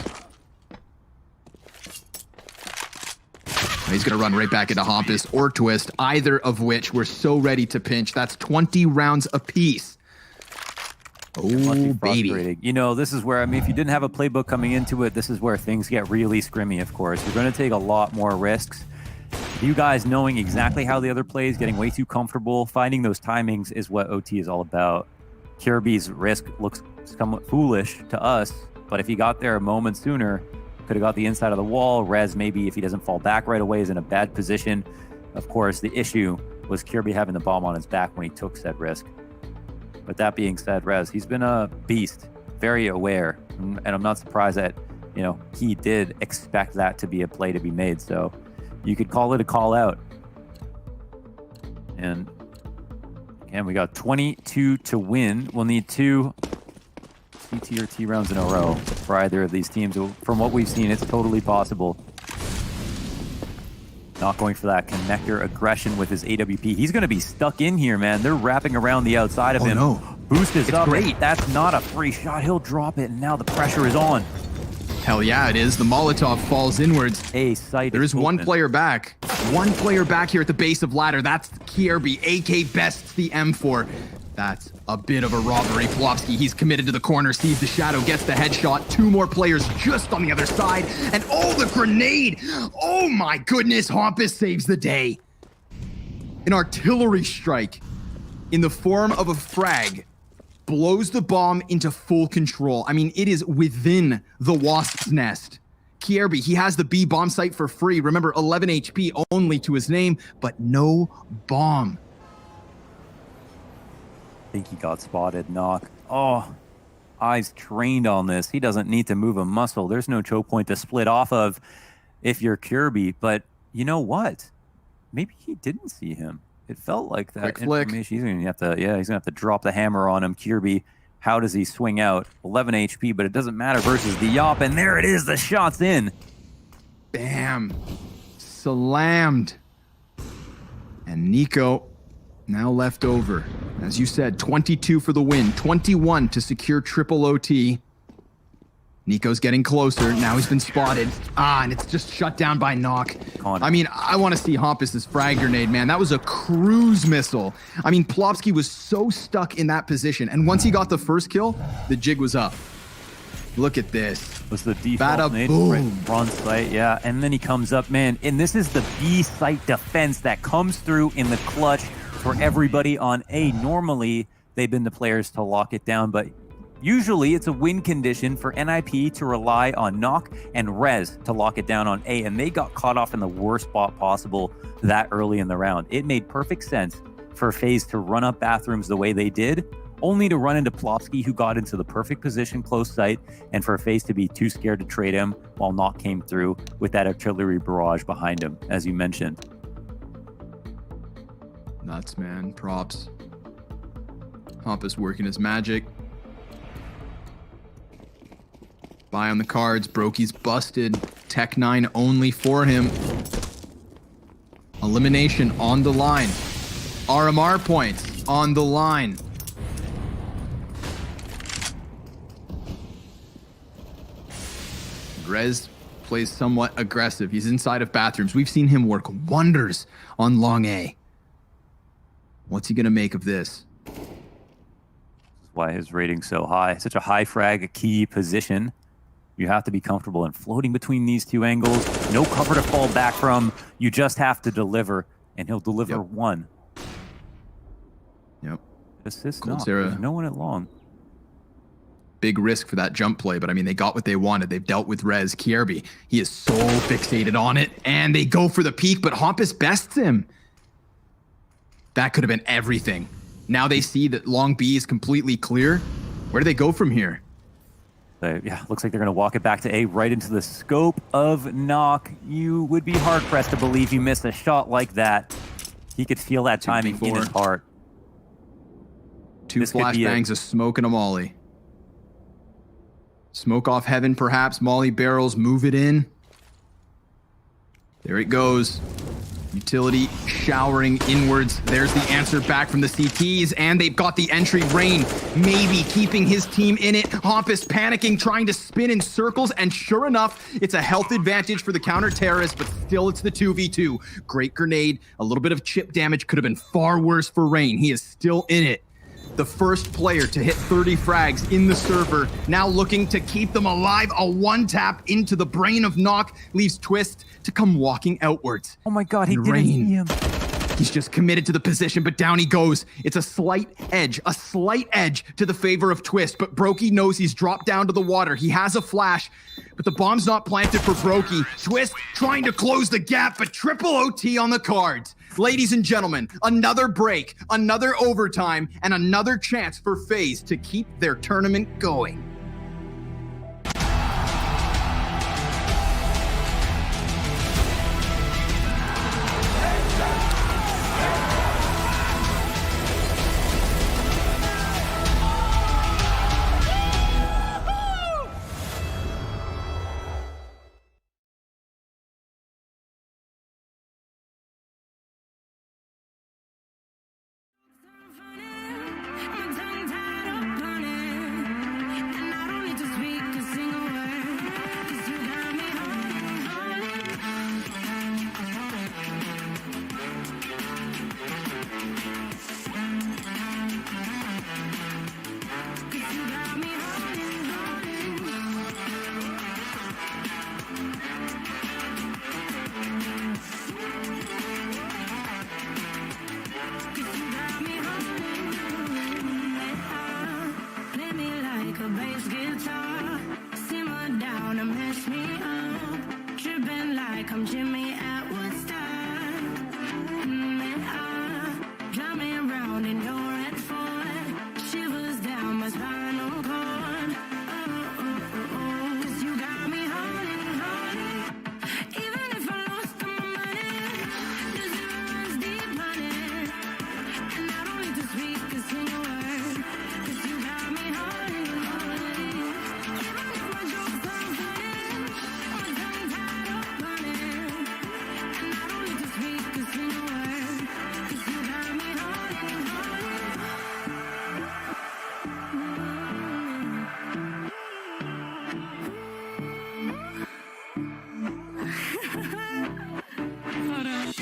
He's going to run right back into Hompus or Twist, either of which we're so ready to pinch. That's 20 rounds apiece. Oh, baby. You know, this is where, I mean, if you didn't have a playbook coming into it, this is where things get really scrimmy, of course. You're going to take a lot more risks. You guys knowing exactly how the other plays, getting way too comfortable, finding those timings is what OT is all about. Kirby's risk looks somewhat foolish to us, but if he got there a moment sooner, could have got the inside of the wall. Rez, maybe if he doesn't fall back right away, is in a bad position. Of course, the issue was Kirby having the bomb on his back when he took said risk. But that being said, Rez, he's been a beast, very aware, and I'm not surprised that, you know, he did expect that to be a play to be made. So you could call it a call out. And again, we got 22 to win. We'll need 2 CT or T rounds in a row for either of these teams. From what we've seen, it's totally possible. Not going for that connector aggression with his AWP. He's going to be stuck in here, man. They're wrapping around the outside of him. No. Boost is up. Great. That's not a free shot. He'll drop it, and now the pressure is on. Hell yeah, it is. The Molotov falls inwards. A site. There is one player back. One player back here at the base of ladder. That's Kierby. AK bests the M4. That's a bit of a robbery. Plopsky, he's committed to the corner, sees the shadow, gets the headshot. 2 more players just on the other side. And oh, the grenade! Oh my goodness, Hampus saves the day. An artillery strike in the form of a frag blows the bomb into full control. I mean, it is within the wasp's nest. Kierby, he has the B bomb site for free. Remember, 11 HP only to his name, but no bomb. I think he got spotted. Knock. Oh, eyes trained on this. He doesn't need to move a muscle. There's no choke point to split off of if you're Kirby. But you know what? Maybe he didn't see him. It felt like that. Quick flick. He's gonna have to. Yeah, he's gonna have to drop the hammer on him. Kirby. How does he swing out? 11 HP, but it doesn't matter versus the Yop. And there it is. The shot's in. Bam. Slammed. And Nico now left over. As you said, 22 for the win, 21 to secure triple OT. Nico's getting closer. Now he's been spotted. And it's just shut down by Knock. I mean, I want to see Hampus's frag grenade, man. That was a cruise missile. I mean, Plopsky was so stuck in that position. And once he got the first kill, the jig was up. Look at this. Was the default nade front site, yeah. And then he comes up, man. And this is the B site defense that comes through in the clutch for everybody on A. Normally, they've been the players to lock it down, but usually it's a win condition for NIP to rely on Knock and Rez to lock it down on A, and they got caught off in the worst spot possible that early in the round. It made perfect sense for Faze to run up bathrooms the way they did, only to run into Plopsky, who got into the perfect position close sight, and for Faze to be too scared to trade him while Knock came through with that artillery barrage behind him, as you mentioned. Nuts, man. Props. Hampus working his magic. Buy on the cards. Brokey's busted. Tech 9 only for him. Elimination on the line. RMR points on the line. Rez plays somewhat aggressive. He's inside of bathrooms. We've seen him work wonders on long A. What's he going to make of this? This is why his rating's so high. Such a high frag, key position. You have to be comfortable in floating between these two angles. No cover to fall back from. You just have to deliver, and he'll deliver one. Yep. Assist not. There's no one at long. Big risk for that jump play, but I mean, they got what they wanted. They've dealt with Rez. Kierby, he is so fixated on it, and they go for the peak, but Hampus bests him. That could have been everything. Now they see that long B is completely clear. Where do they go from here? Yeah, looks like they're going to walk it back to A, right into the scope of Knock. You would be hard-pressed to believe you missed a shot like that. He could feel that timing in his heart. Two flashbangs of smoke and a molly. Smoke off heaven, perhaps. Molly barrels, move it in. There it goes. Utility showering inwards. There's the answer back from the CTs, and they've got the entry. Rain maybe keeping his team in it. Hampus panicking, trying to spin in circles, and sure enough, it's a health advantage for the counter-terrorist, but still it's the 2v2. Great grenade, a little bit of chip damage, could have been far worse for Rain. He is still in it. the first player to hit 30 frags in the server, now looking to keep them alive. A one-tap into the brain of Nock leaves Twist to come walking outwards. Oh my God, he And didn't see Rain, him. he's just committed to the position, but down he goes. It's a slight edge to the favor of Twist, but Brokey knows he's dropped down to the water. He has a flash, but the bomb's not planted for Brokey. Twist trying to close the gap, but triple OT on the cards. Ladies and gentlemen, another break, another overtime, and another chance for FaZe to keep their tournament going. My tongue tied up on it, and I don't need to speak a single word, 'cause you got me play me like a bass guitar, simmer down and mess me up, tripping like I'm Jimmy at Woodstock. Drive me around in your red Ford, shivers down my spinal cord. 'Cause you got me holding, even if I lost all my money, the zero runs deep, honey, and I don't need to speak a single word, 'cause you got me holding, even if my jokes are funny, my tongue tied up on it, and I don't need to speak a single word, 'cause you got me holding. Hold on.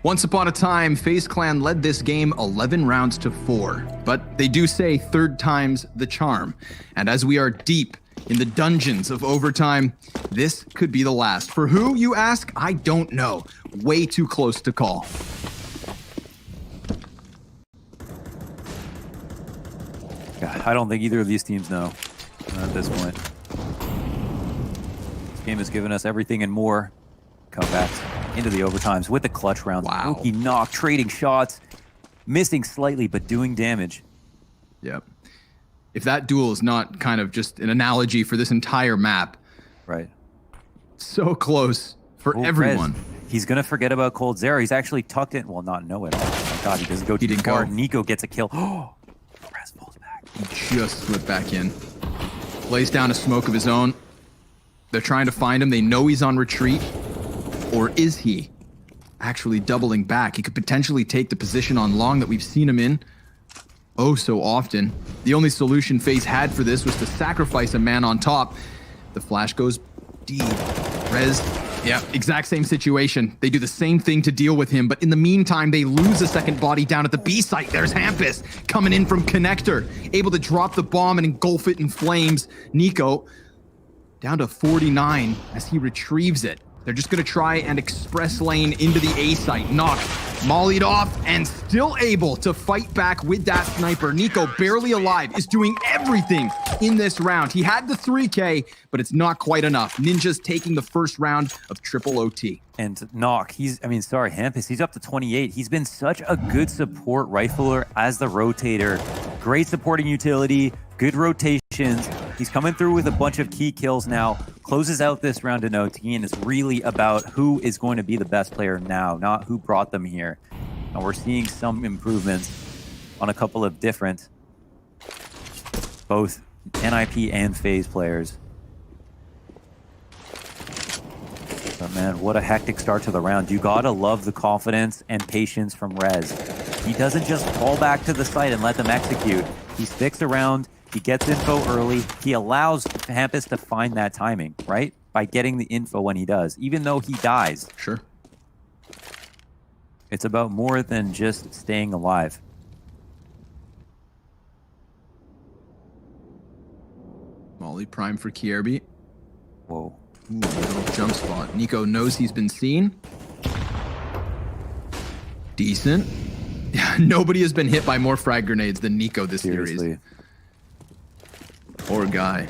Once upon a time, FaZe Clan led this game 11 rounds to 4, but they do say third time's the charm. And as we are deep in the dungeons of overtime, this could be the last. For who, you ask? I don't know. Way too close to call. God, I don't think either of these teams know at this point. This game has given us everything and more. Comebacks into the overtimes with the clutch rounds. Wow. Rookie Nock trading shots, missing slightly but doing damage. Yep. If that duel is not kind of just an analogy for this entire map, Right. so close for Oh, everyone. Fez, he's going to forget about Cold Zera. He's actually tucked in. Well, not know it. Oh my God, he doesn't go too didn't far. go. Nico gets a kill. Oh, Rez falls back. He just slipped back in. Lays down a smoke of his own. They're trying to find him. They know he's on retreat. Or is he actually doubling back? He could potentially take the position on long that we've seen him in oh so often. The only solution FaZe had for this was to sacrifice a man on top. The flash goes deep. Rez Yeah, exact same situation. They do the same thing to deal with him, but in the meantime, they lose a second body down at the B site. There's Hampus coming in from Connector, able to drop the bomb and engulf it in flames. Nico down to 49 as he retrieves it. They're just going to try and express lane into the A site. Knock mollied off and still able to fight back with that sniper. Nico, barely alive, is doing everything in this round. He had the 3K, but it's not quite enough. Ninja's taking the first round of triple OT. And Knock, Hampus, he's up to 28. He's been such a good support rifler as the rotator. Great supporting utility, good rotations. He's coming through with a bunch of key kills now, closes out this round in OT, and it's really about who is going to be the best player now, not who brought them here. And we're seeing some improvements on a couple of different, both NIP and Faze players. But man, what a hectic start to the round. You gotta love the confidence and patience from Rez. He doesn't just fall back to the site and let them execute. He sticks around, he gets info early, he allows Hampus to find that timing, right? By getting the info when he does, even though he dies. Sure. It's about more than just staying alive. Molly prime for Kierby. Whoa. Ooh, little jump spot. Nico knows he's been seen. Decent. Yeah, nobody has been hit by more frag grenades than Nico this series. Poor guy.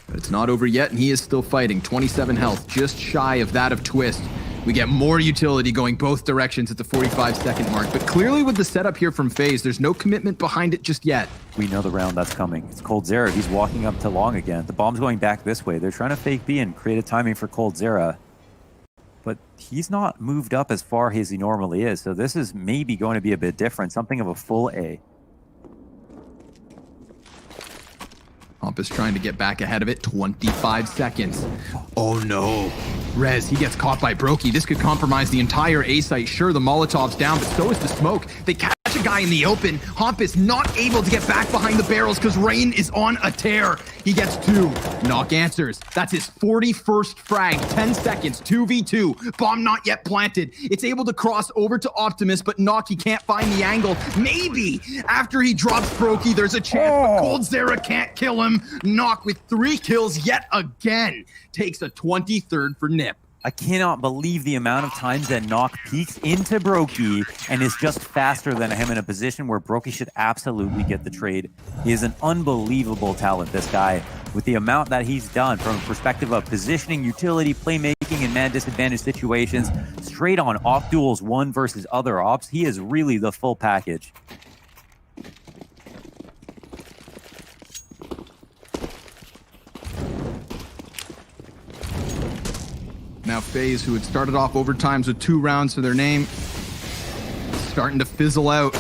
But it's not over yet, and he is still fighting. 27 health, just shy of that of Twist. We get more utility going both directions at the 45-second mark. But clearly with the setup here from Faze, there's no commitment behind it just yet. We know the round that's coming. It's coldzera. He's walking up to long again. The bomb's going back this way. They're trying to fake B and create a timing for coldzera. But he's not moved up as far as he normally is. So this is maybe going to be a bit different. Something of a full A. Hampus trying to get back ahead of it. 25 seconds. Oh no. Rez, he gets caught by Brokey. This could compromise the entire A site. Sure, the Molotov's down, but so is the smoke. They catch a guy in the open. Hampus not able to get back behind the barrels because Rain is on a tear. He gets 2. Knock answers. That's his 41st frag. 10 seconds. 2v2. Bomb not yet planted. It's able to cross over to Optimus, but Knock, he can't find the angle. Maybe after he drops Brokey, there's a chance, but coldzera can't kill him. Knock with 3 kills yet again. Takes a 23rd for Nip. I cannot believe the amount of times that Knock peeks into Brokey and is just faster than him in a position where Brokey should absolutely get the trade. He is an unbelievable talent, this guy, with the amount that he's done from a perspective of positioning, utility, playmaking, and man disadvantage situations, straight on op duels, one versus other ops. He is really the full package. Now Faze, who had started off overtimes with 2 rounds to their name, starting to fizzle out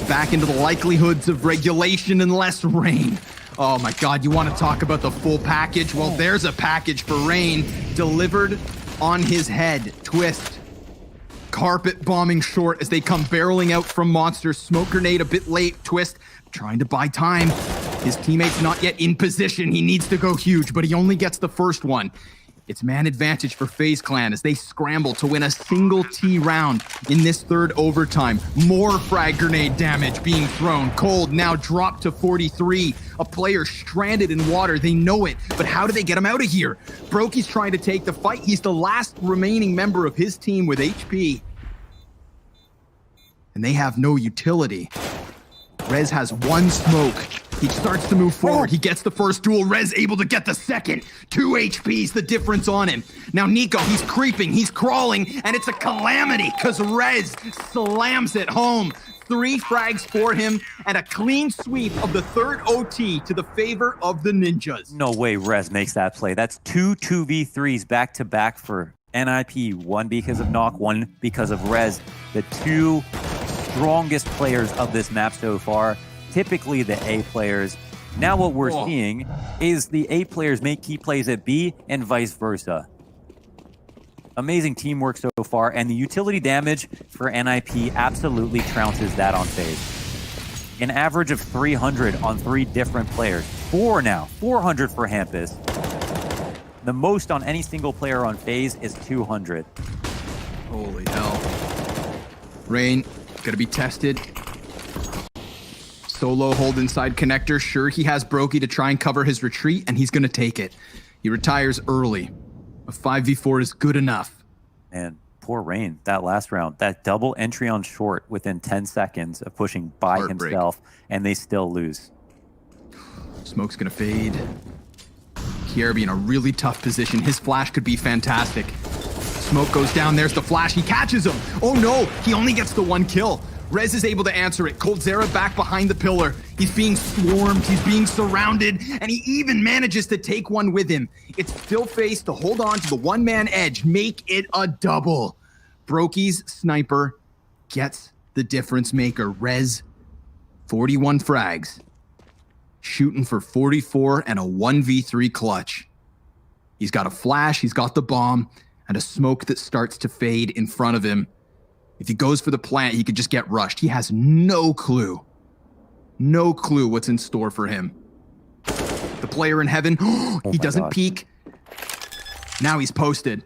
back into the likelihoods of regulation and less rain. Oh my God, you want to talk about the full package? Well, there's a package for Rain delivered on his head. Twist. Carpet bombing short as they come barreling out from Monster. Smoke grenade a bit late. Twist trying to buy time. His teammate's not yet in position. He needs to go huge, but he only gets the first one. It's man advantage for FaZe Clan as they scramble to win a single T round in this 3rd overtime. More frag grenade damage being thrown. Cold now dropped to 43. A player stranded in water. They know it, but how do they get him out of here? Brokey's trying to take the fight. He's the last remaining member of his team with HP. And they have no utility. Rez has 1 smoke. He starts to move forward. He gets the first duel. Rez able to get the second. 2 HP's the difference on him. Now Nico, he's creeping, he's crawling, and it's a calamity because Rez slams it home. 3 frags for him and a clean sweep of the 3rd OT to the favor of the Ninjas. No way Rez makes that play. That's 2 2v3s back to back for NIP. 1 because of Knock, 1 because of Rez. The 2 strongest players of this map so far. Typically the A players. Now what we're seeing is the A players make key plays at B and vice versa. Amazing teamwork so far, and the utility damage for NIP absolutely trounces that on Faze. An average of 300 on 3 different players. 4 now, 400 for Hampus. The most on any single player on Faze is 200. Holy hell. Rain, gonna be tested. Solo hold inside connector. Sure, he has Brokey to try and cover his retreat, and he's gonna take it. He retires early. A 5v4 is good enough. And poor Rain, that last round, that double entry on short within 10 seconds of pushing by Heartbreak. himself, and they still lose. Smoke's gonna fade. Kierby in a really tough position. His flash could be fantastic. Smoke goes down, there's the flash, he catches him. Oh no, he only gets the one kill. Rez is able to answer it. coldzera back behind the pillar. He's being swarmed, he's being surrounded, and he even manages to take one with him. It's still Faze to hold on to the one-man edge, make it a double. Brokey's sniper gets the difference maker. Rez, 41 frags. Shooting for 44 and a 1v3 clutch. He's got a flash, he's got the bomb, and a smoke that starts to fade in front of him. If he goes for the plant, he could just get rushed. He has no clue. No clue what's in store for him. The player in heaven, he doesn't peek. Now he's posted.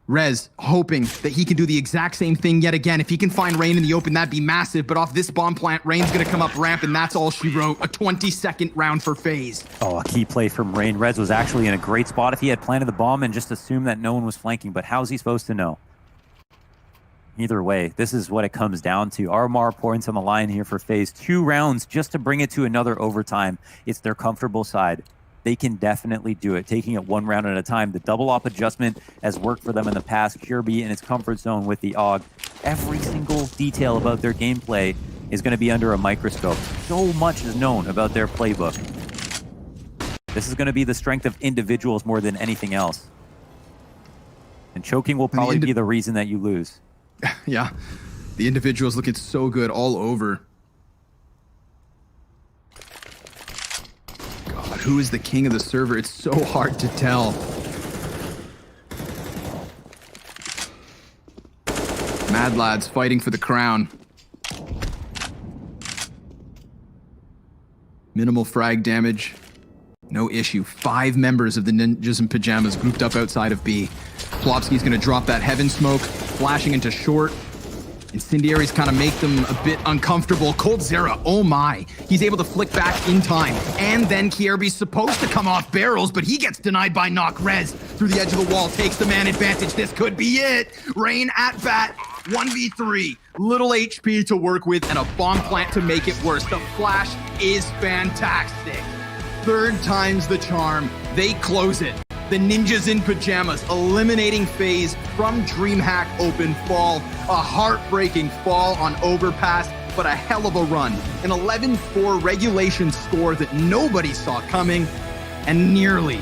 Rez hoping that he can do the exact same thing yet again. If he can find Rain in the open, that'd be massive. But off this bomb plant, Rain's gonna come up ramp, and that's all she wrote. A 20-second round for Faze. Oh, a key play from Rain. Rez was actually in a great spot if he had planted the bomb and just assumed that no one was flanking. But how's he supposed to know? Either way, this is what it comes down to. RMR points on the line here for Faze. 2 rounds just to bring it to another overtime. It's their comfortable side. They can definitely do it, taking it 1 round at a time. The double op adjustment has worked for them in the past. Kierby in its comfort zone with the AUG. Every single detail about their gameplay is going to be under a microscope. So much is known about their playbook. This is going to be the strength of individuals more than anything else. And choking will probably be the reason that you lose. Yeah, the individual's looking so good all over. God, who is the king of the server? It's so hard to tell. Mad Lads fighting for the crown. Minimal frag damage. No issue. 5 members of the Ninjas in Pajamas grouped up outside of B. Plopsky's gonna drop that heaven smoke, flashing into short. Incendiaries kind of make them a bit uncomfortable. coldzera, oh my. He's able to flick back in time. And then Kierby's supposed to come off barrels, but he gets denied by knock. Rez through the edge of the wall, takes the man advantage. This could be it. Rain at bat, 1v3. Little HP to work with and a bomb plant to make it worse. The flash is fantastic. 3rd time's the charm. They close it. The Ninjas in Pajamas eliminating Faze from DreamHack Open Fall. A heartbreaking fall on Overpass, but a hell of a run. An 11-4 regulation score that nobody saw coming, and nearly